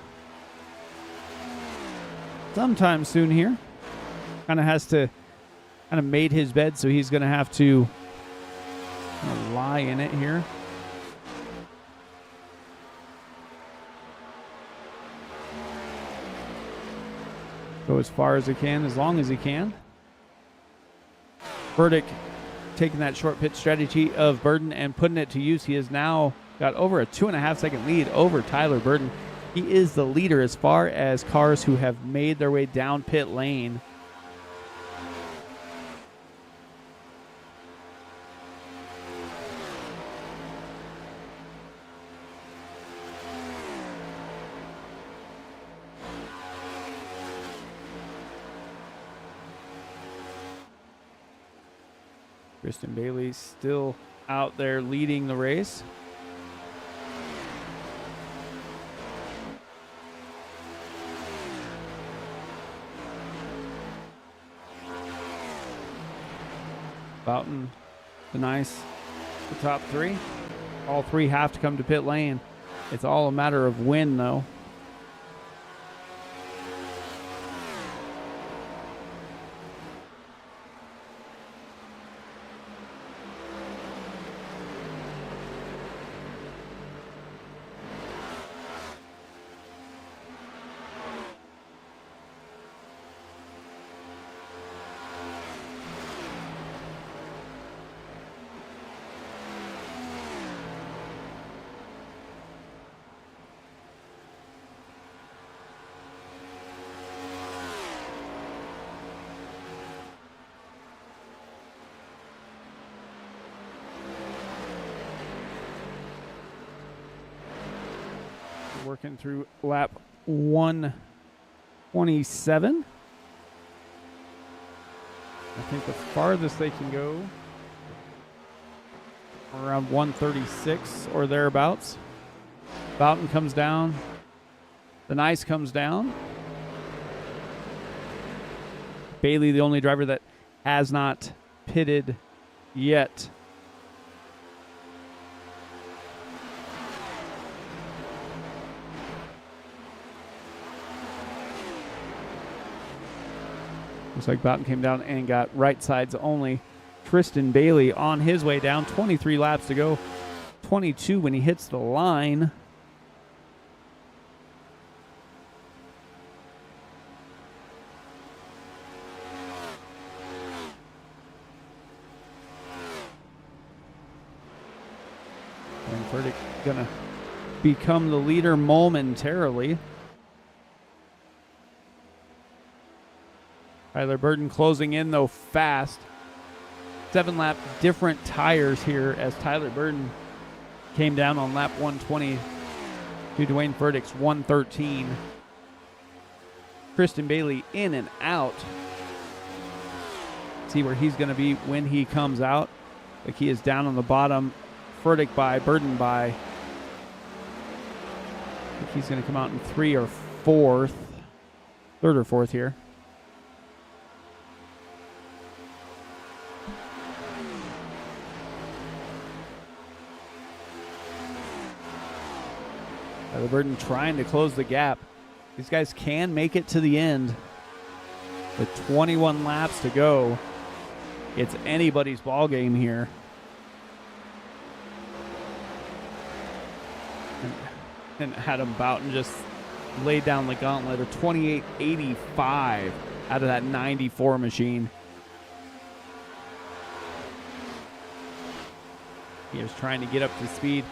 Speaker 2: sometime soon here. Kind of made his bed, so he's going to have to lie in it here. Go as far as he can, as long as he can. Burdick taking that short pit strategy of Burton and putting it to use. He has now got over a 2.5 second lead over Tyler Burton. He is the leader as far as cars who have made their way down pit lane. Kristen Bailey still out there leading the race. Boughton, the Nice, the top 3. All 3 have to come to pit lane. It's all a matter of when, though. Working through lap 127. I think the farthest they can go around 136 or thereabouts. Boughton comes down. The Nice comes down. Bailey, the only driver that has not pitted yet. Looks like Boughton came down and got right sides only. Tristan Bailey on his way down. 23 laps to go. 22 when he hits the line. And Furtick gonna become the leader momentarily. Tyler Burton closing in, though, fast. 7-lap different tires here as Tyler Burton came down on lap 120 to Dwayne Furtick's 113. Tristan Bailey in and out. See where he's going to be when he comes out. Like he is down on the bottom. Furtick by, Burton by. I think he's going to come out in third or fourth here. Tyler Burton trying to close the gap. These guys can make it to the end. With 21 laps to go, it's anybody's ball game here. And Adam Boughton just laid down the gauntlet of 28.85 out of that 94 machine. He was trying to get up to speed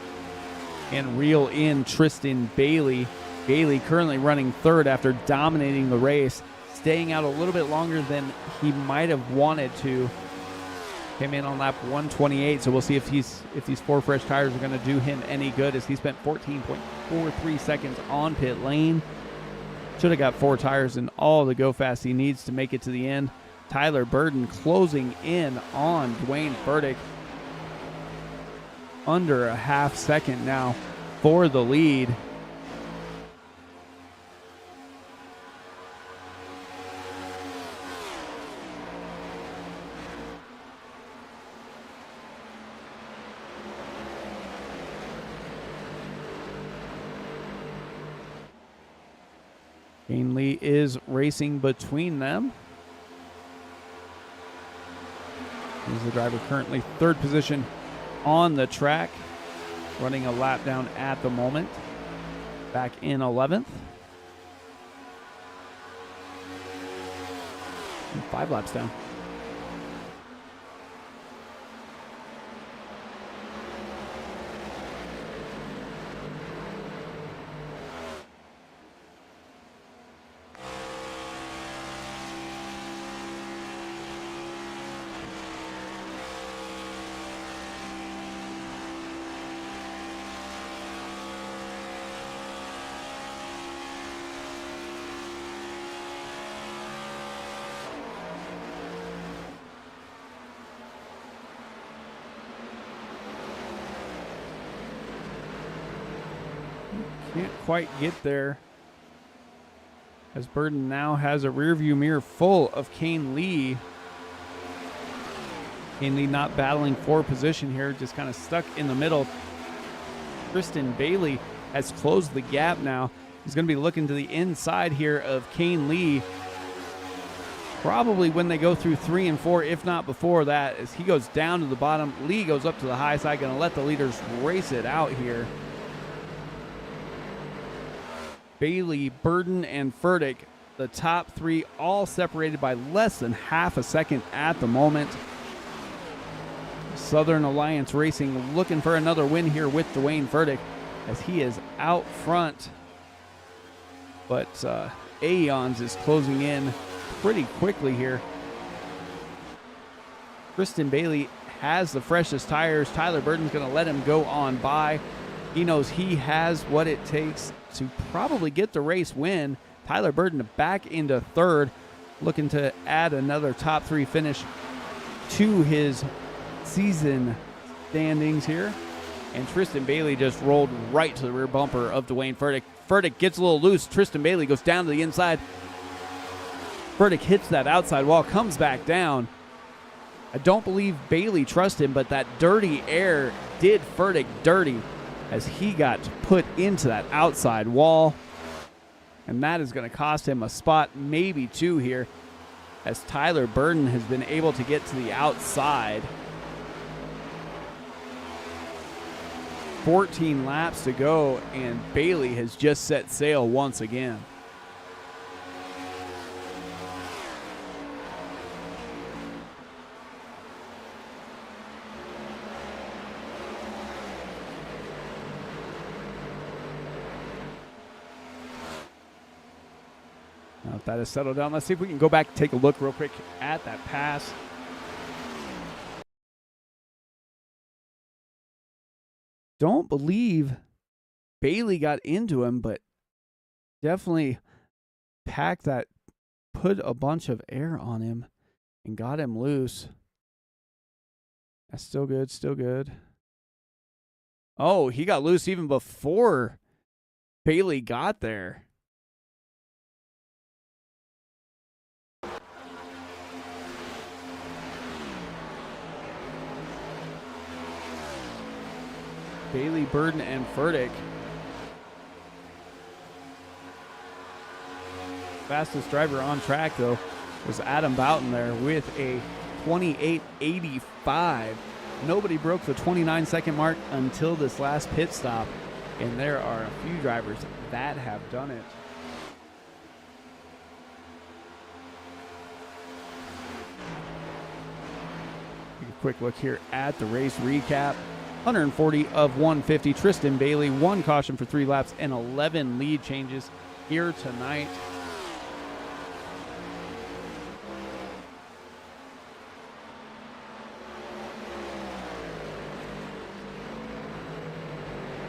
Speaker 2: and reel in Tristan Bailey. Bailey currently running third after dominating the race, staying out a little bit longer than he might have wanted to. Came in on lap 128, so we'll see if these 4 fresh tires are going to do him any good, as he spent 14.43 seconds on pit lane. Should have got 4 tires and all the go fast he needs to make it to the end. Tyler Burton closing in on Dwayne Furtick. Under a half second now for the lead. Kane Lee is racing between them. He's the driver currently third position on the track, running a lap down at the moment, back in 11th. And 5 laps down. Can't quite get there, as Burton now has a rearview mirror full of Kane Lee. Kane Lee not battling for position here, just kind of stuck in the middle. Tristan Bailey has closed the gap now. He's going to be looking to the inside here of Kane Lee, probably when they go through 3 and 4, if not before that, as he goes down to the bottom. Lee goes up to the high side, going to let the leaders race it out here. Bailey, Burton, and Furtick, the top 3, all separated by less than half a second at the moment. Southern Alliance Racing looking for another win here with Dwayne Furtick, as he is out front. But Aeons is closing in pretty quickly here. Tristan Bailey has the freshest tires. Tyler Burton's going to let him go on by. He knows he has what it takes to probably get the race win. Tyler Burton back into third, looking to add another top 3 finish to his season standings here. And Tristan Bailey just rolled right to the rear bumper of Dwayne Furtick. Furtick gets a little loose. Tristan Bailey goes down to the inside. Furtick hits that outside wall, comes back down. I don't believe Bailey trusts him, but that dirty air did Furtick dirty as he got put into that outside wall. And that is going to cost him a spot, maybe two here, as Tyler Burden has been able to get to the outside. 14 laps to go, and Bailey has just set sail once again. Now that has settled down, let's see if we can go back and take a look real quick at that pass. Don't believe Bailey got into him, but definitely packed that, put a bunch of air on him and got him loose. That's still good, still good. Oh, he got loose even before Bailey got there. Bailey, Burden, and Furtick. Fastest driver on track, though, was Adam Boughton there with a 28.85. Nobody broke the 29-second mark until this last pit stop, and there are a few drivers that have done it. Take a quick look here at the race recap. 140 of 150. Tristan Bailey, 1 caution for 3 laps and 11 lead changes here tonight.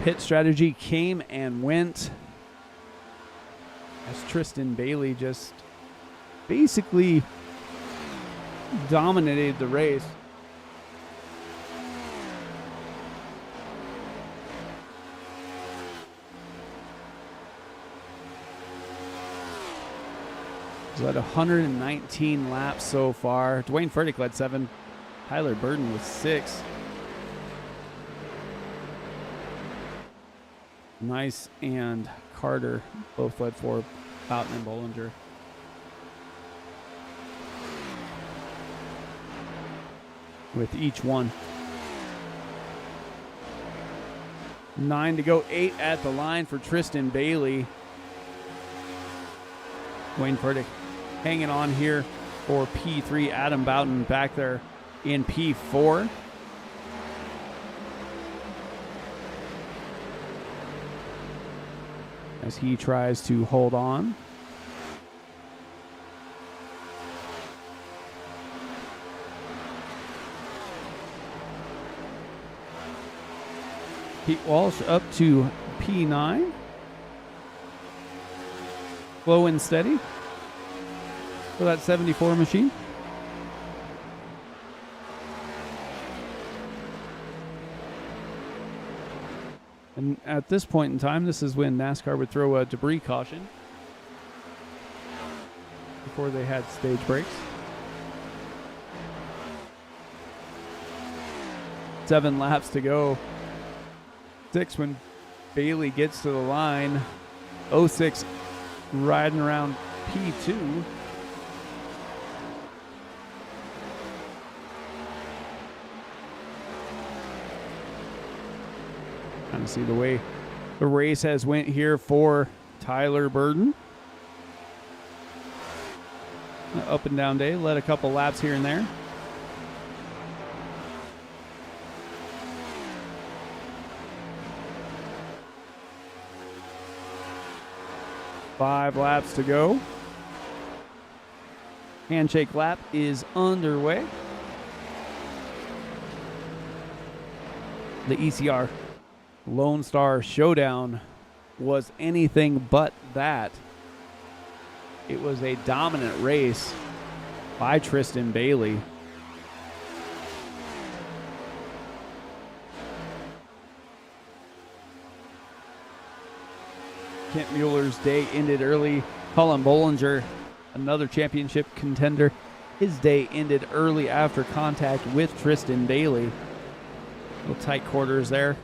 Speaker 2: Pit strategy came and went as Tristan Bailey just basically dominated the race. He's led 119 laps so far. Dwayne Furtick led 7. Tyler Burden with 6. Nice and Carter both led 4. Boughton and Bollinger. With each one. 9 to go. 8 at the line for Tristan Bailey. Dwayne Furtick hanging on here for P3. Adam Boughton back there in P4. As he tries to hold on. Pete Walsh up to P9. Slow and steady for that 74 machine. And at this point in time, this is when NASCAR would throw a debris caution before they had stage breaks. 7 laps to go. 6 when Bailey gets to the line. 06 riding around P2. Kind of see the way the race has went here for Tyler Burden. Up and down day, led a couple laps here and there. Five laps to go. Handshake lap is underway. The ECR Lone Star Showdown was anything but that. It was a dominant race by Tristan Bailey. Kent Mueller's day ended early. Colin Bollinger another championship contender. His day ended early after contact with Tristan Bailey. Little tight quarters there.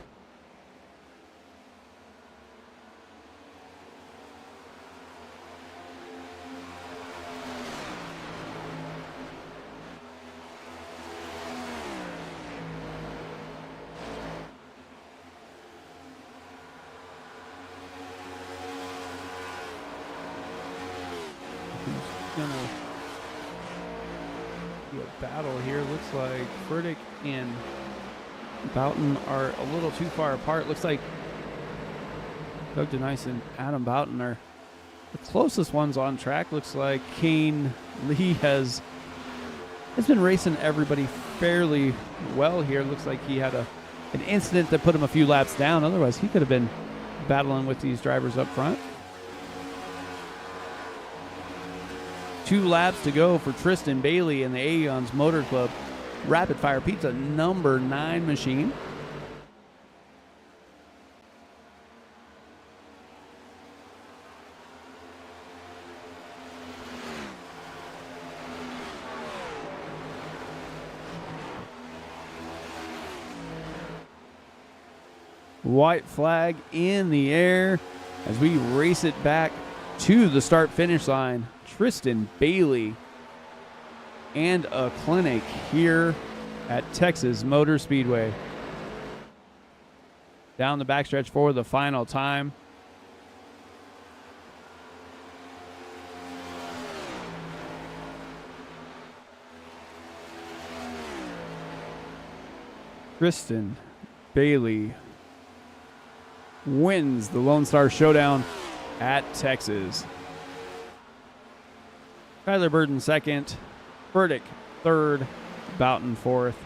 Speaker 2: Gonna be a battle here. Looks like Furtick and Boughton are a little too far apart. Looks like Doug DeNice and Adam Boughton are the closest ones on track. Looks like Kane Lee has been racing everybody fairly well here. Looks like he had an incident that put him a few laps down. Otherwise, he could have been battling with these drivers up front. 2 laps to go for Tristan Bailey and the Aeons Motor Club Rapid Fire Pizza number 9 machine. White flag in the air as we race it back to the start-finish line. Tristan Bailey and a clinic here at Texas Motor Speedway. Down the backstretch for the final time. Tristan Bailey wins the Lone Star Showdown at Texas. Tyler Burden second, Furtick third, Boughton fourth,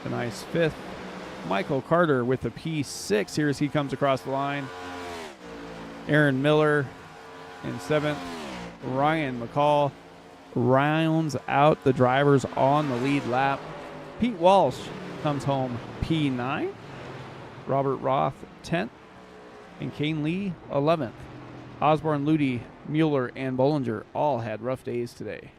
Speaker 2: DeNice fifth, Michael Carter with a P6 here as he comes across the line. Aaron Miller in seventh, Ryan McCall rounds out the drivers on the lead lap. Pete Walsh comes home P9, Robert Roth 10th, and Kane Lee 11th. Osborne, Ludi, Mueller, and Bollinger all had rough days today.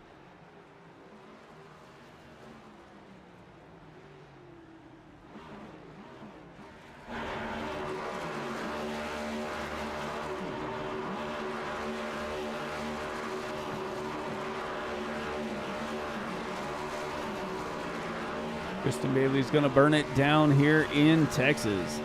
Speaker 2: Tristan Bailey's going to burn it down here in Texas.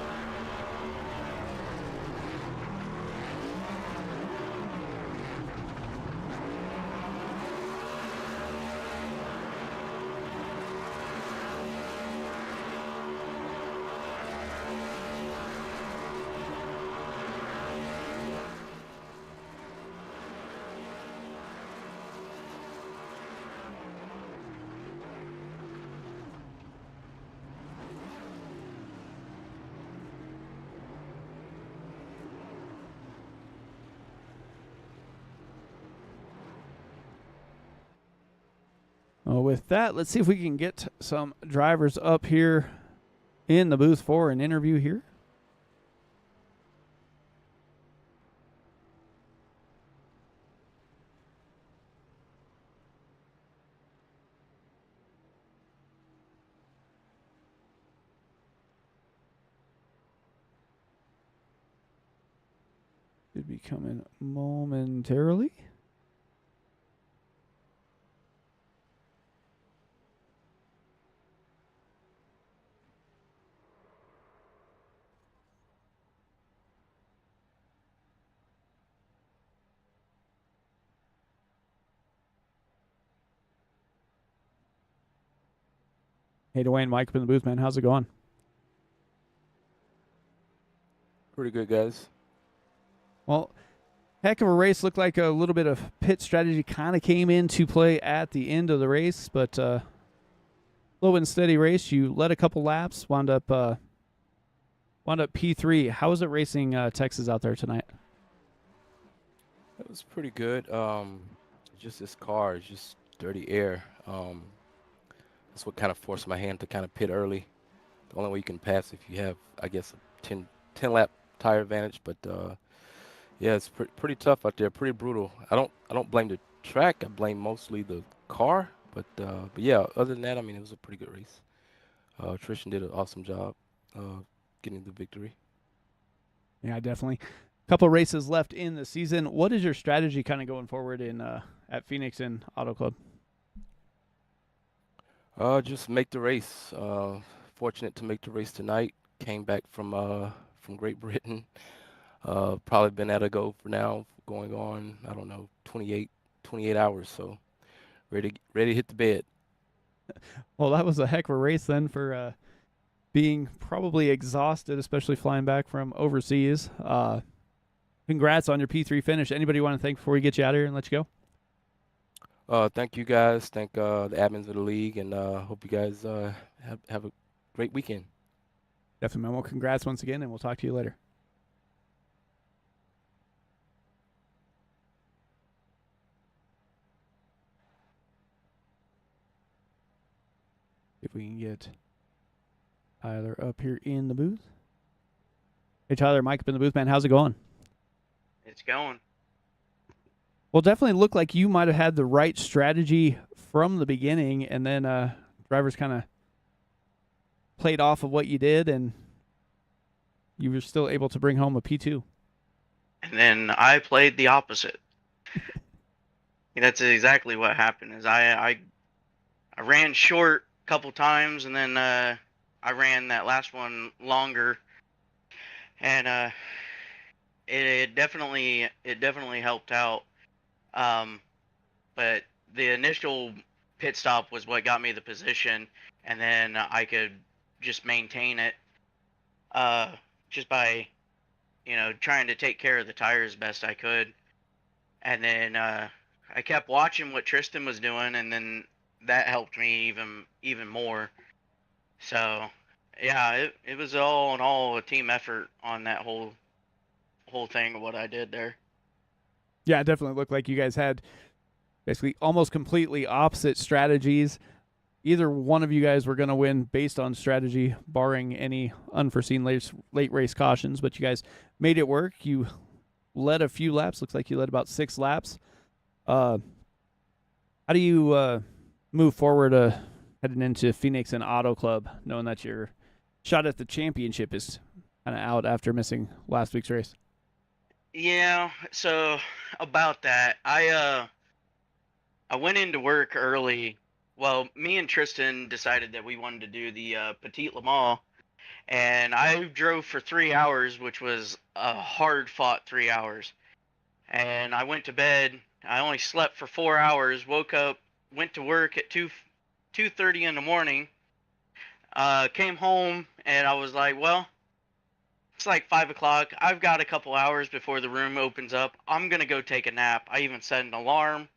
Speaker 2: Well, with that, let's see if we can get some drivers up here in the booth for an interview here. Should be coming momentarily. Hey, Dwayne, Mike up in the booth, man. How's it going?
Speaker 3: Pretty good, guys.
Speaker 2: Well, heck of a race. Looked like a little bit of pit strategy kind of came into play at the end of the race, but slow and steady race. You led a couple laps, wound up P3. How was it racing Texas out there tonight?
Speaker 3: It was pretty good. Just this car is just dirty air. That's what kind of forced my hand to kind of pit early. The only way you can pass if you have, I guess, a 10 lap tire advantage. But yeah, it's pretty tough out there, pretty brutal. I don't blame the track, I blame mostly the car. But yeah, other than that, I mean, it was a pretty good race. Tristan did an awesome job getting the victory.
Speaker 2: Yeah, definitely. Couple races left in the season. What is your strategy kind of going forward in at Phoenix and Auto Club?
Speaker 3: Just make the race. Fortunate to make the race tonight. Came back from Great Britain. Probably been at a go for now, going on, I don't know, 28 hours. So ready to hit the bed.
Speaker 2: Well, that was a heck of a race then for being probably exhausted, especially flying back from overseas. Congrats on your P3 finish. Anybody want to thank before we get you out of here and let you
Speaker 3: go? Thank you guys. Thank the admins of the league, and hope you guys have a great weekend.
Speaker 2: Definitely, man. Well, congrats once again, and we'll talk to you later. If we can get Tyler up here in the booth. Hey, Tyler, Mike up in the booth, man. How's it going?
Speaker 4: It's going.
Speaker 2: Well, definitely looked like you might have had the right strategy from the beginning, and then drivers kind of played off of what you did, and you were still able to bring home a P2.
Speaker 4: And then I played the opposite. That's exactly what happened. Is I ran short a couple times, and then I ran that last one longer, and it definitely helped out. But the initial pit stop was what got me the position, and then I could just maintain it just by trying to take care of the tires best I could. And then I kept watching what Tristan was doing, and then that helped me even more. So yeah, it was all in all a team effort on that whole thing of what I did there.
Speaker 2: Yeah, it definitely looked like you guys had basically almost completely opposite strategies. Either one of you guys were going to win based on strategy, barring any unforeseen late race cautions, but you guys made it work. You led a few laps. Looks like you led about 6 laps. How do you move forward heading into Phoenix and Auto Club, knowing that your shot at the championship is kind of out after missing last week's race?
Speaker 4: Yeah, so about that, I went into work early. Well, me and Tristan decided that we wanted to do the Petit Le Mans, and I drove for 3 hours, which was a hard-fought 3 hours. And I went to bed. I only slept for 4 hours, woke up, went to work at 2:30 in the morning, came home, and I was like, well, it's like 5 o'clock. I've got a couple hours before the room opens up. I'm going to go take a nap. I even set an alarm,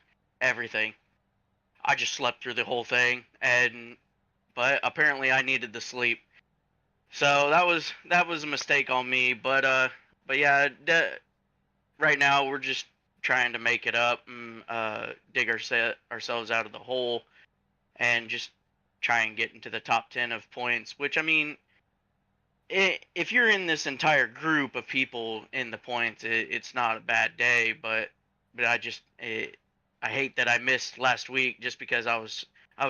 Speaker 4: everything. I just slept through the whole thing, but apparently I needed the sleep. So that was a mistake on me, but yeah, right now we're just trying to make it up and dig ourselves out of the hole and just try and get into the top 10 of points, which, I mean, if you're in this entire group of people in the points, it's not a bad day, but I hate that I missed last week just because I was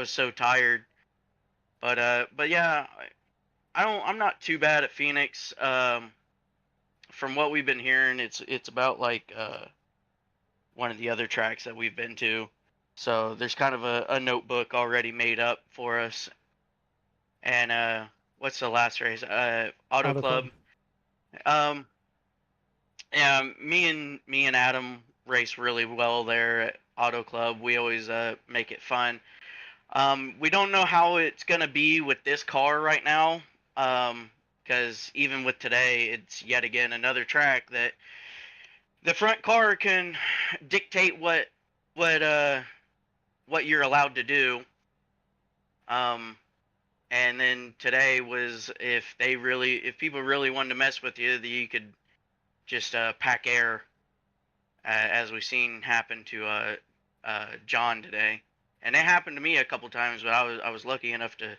Speaker 4: so tired. But yeah, I'm not too bad at Phoenix. From what we've been hearing, it's about like one of the other tracks that we've been to. So there's kind of a notebook already made up for us. And what's the last race? Auto Club. Yeah, me and Adam race really well there at Auto Club. We always make it fun. We don't know how it's gonna be with this car right now, because even with today, it's yet again another track that the front car can dictate what you're allowed to do. And then today was if people really wanted to mess with you, you could just pack air, as we've seen happen to John today. And it happened to me a couple times, but I was lucky enough to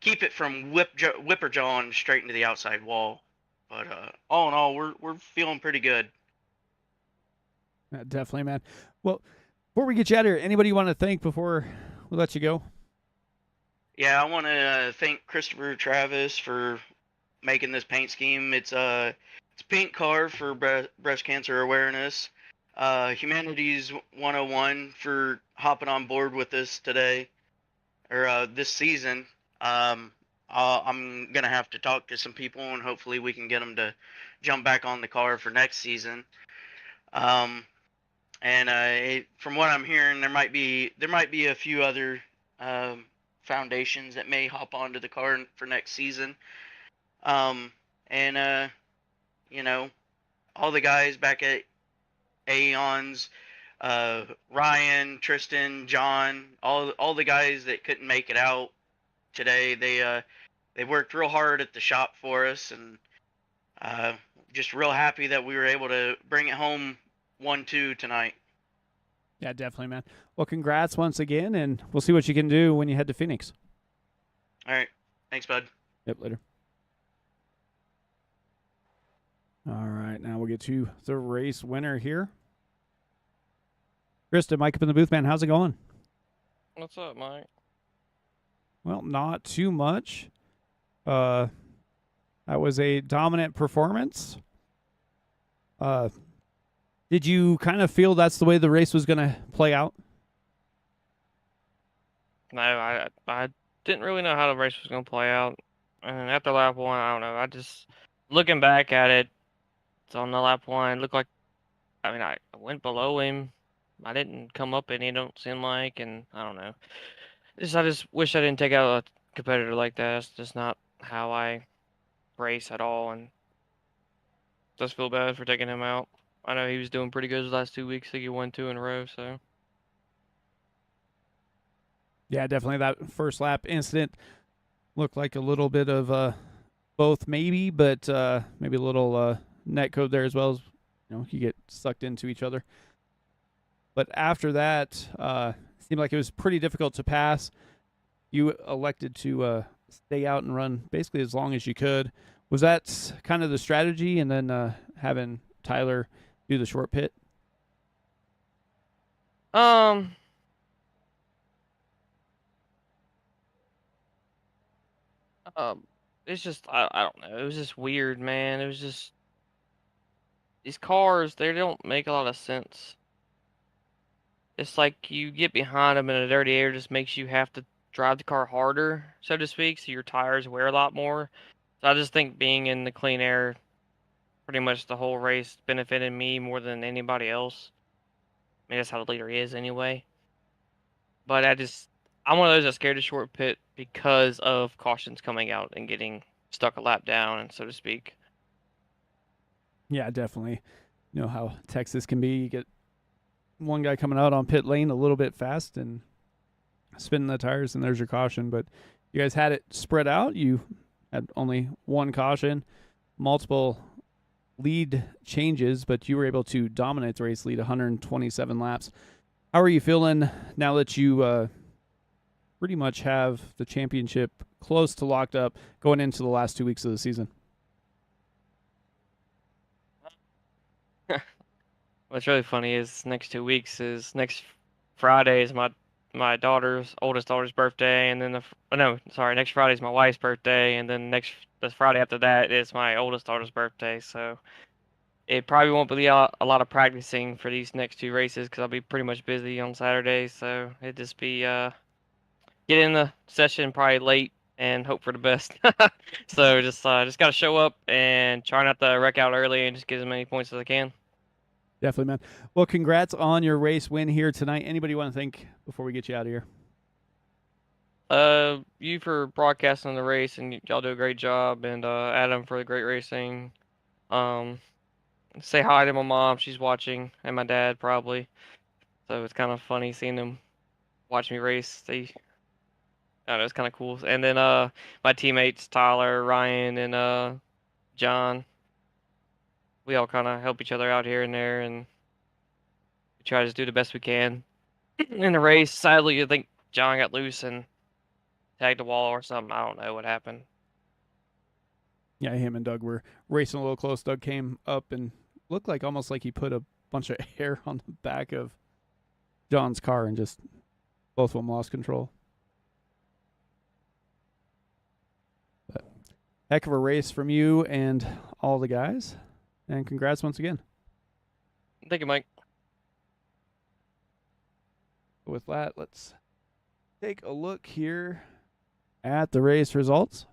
Speaker 4: keep it from whipper John straight into the outside wall. But all in all, we're feeling pretty good.
Speaker 2: Definitely, man. Well, Before we get you out of here, anybody you want to thank before we let you go?
Speaker 4: Yeah, I want to thank Christopher Travis for making this paint scheme. It's a paint car for breast cancer awareness. Humanities 101 for hopping on board with us today or this season. I'm gonna have to talk to some people and hopefully we can get them to jump back on the car for next season. From what I'm hearing, there might be a few other um, foundations that may hop onto the car for next season. Um, and you know, all the guys back at Aeons, Ryan, Tristan, John, all the guys that couldn't make it out today, they worked real hard at the shop for us, and just real happy that we were able to bring it home 1-2 tonight.
Speaker 2: Yeah, definitely, man. Well, congrats once again, and we'll see what you can do when you head to Phoenix.
Speaker 4: All right. Thanks, bud.
Speaker 2: Yep, later. All right, now we'll get to the race winner here. Krista, Mike up in the booth, man. How's it going?
Speaker 5: What's up, Mike?
Speaker 2: Well, not too much. That was a dominant performance. Did you kind of feel that's the way the race was going to play out?
Speaker 5: No, I didn't really know how the race was going to play out. And after lap 1, I don't know. I just, looking back at it, it's on the lap 1, it looked like, I went below him. I didn't come up any, don't seem like, and I don't know. I just wish I didn't take out a competitor like that. It's just not how I race at all, and just feel bad for taking him out. I know he was doing pretty good the last 2 weeks. I think he won 2 in a row, so.
Speaker 2: Yeah, definitely. That first lap incident looked like a little bit of both, maybe, but maybe a little net code there as well. As, you get sucked into each other. But after that, seemed like it was pretty difficult to pass. You elected to stay out and run basically as long as you could. Was that kind of the strategy, and then having Tyler do the short pit?
Speaker 5: It's just, I don't know. It was just weird, man. It was just, these cars, they don't make a lot of sense. It's like you get behind them in a dirty air just makes you have to drive the car harder, so to speak, so your tires wear a lot more. So I just think being in the clean air pretty much the whole race benefited me more than anybody else. I mean, that's how the leader is anyway. But I'm one of those that scared to short pit because of cautions coming out and getting stuck a lap down, and so to speak.
Speaker 2: Yeah, definitely. You know how Texas can be. You get one guy coming out on pit lane a little bit fast and spinning the tires, and there's your caution. But you guys had it spread out. You had only one caution, multiple lead changes, but you were able to dominate the race, lead 127 laps. How are you feeling now that you pretty much have the championship close to locked up going into the last 2 weeks of the season?
Speaker 5: What's really funny is next 2 weeks is next Friday is my oldest daughter's birthday, and then next Friday is my wife's birthday, and then the Friday after that is my oldest daughter's birthday. So it probably won't be a lot of practicing for these next 2 races because I'll be pretty much busy on Saturday. So it'd just be get in the session probably late and hope for the best. So just got to show up and try not to wreck out early and just get as many points as I can.
Speaker 2: Definitely, man. Well, congrats on your race win here tonight. Anybody want to thank before we get you out of here?
Speaker 5: You for broadcasting the race, and y'all do a great job, and Adam for the great racing. Say hi to my mom, she's watching, and my dad probably. So it's kind of funny seeing them watch me race. I don't know, it's kind of cool. And then my teammates Tyler, Ryan, and John. We all kind of help each other out here and there, and we try to just do the best we can in the race. Sadly, I think John got loose and tagged a wall or something. I don't know what happened.
Speaker 2: Yeah, him and Doug were racing a little close. Doug came up and looked like almost like he put a bunch of hair on the back of John's car and just both of them lost control. But heck of a race from you and all the guys. And congrats once again.
Speaker 5: Thank you, Mike.
Speaker 2: With that, let's take a look here at the race results.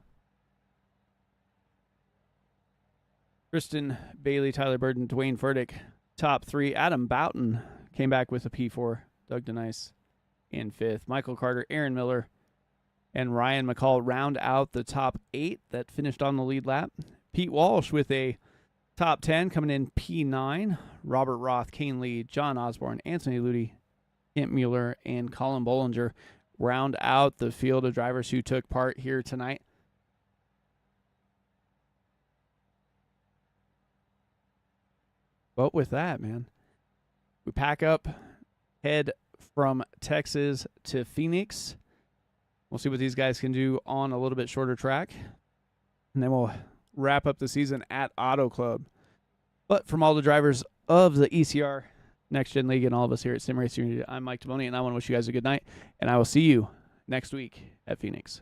Speaker 2: Tristan Bailey, Tyler Burden, Dwayne Furtick, top 3. Adam Boughton came back with a P4. Doug DeNice in 5th. Michael Carter, Aaron Miller, and Ryan McCall round out the top 8 that finished on the lead lap. Pete Walsh with a top 10 coming in P9. Robert Roth, Kane Lee, John Osborne, Anthony Ludi, Kent Mueller, and Colin Bollinger round out the field of drivers who took part here tonight. But with that, man, we pack up, head from Texas to Phoenix. We'll see what these guys can do on a little bit shorter track. And then we'll wrap up the season at Auto Club. But from all the drivers of the ECR NextGen League and all of us here at Sim Racing Unity, I'm Mike Timoni, and I want to wish you guys a good night. And I will see you next week at Phoenix.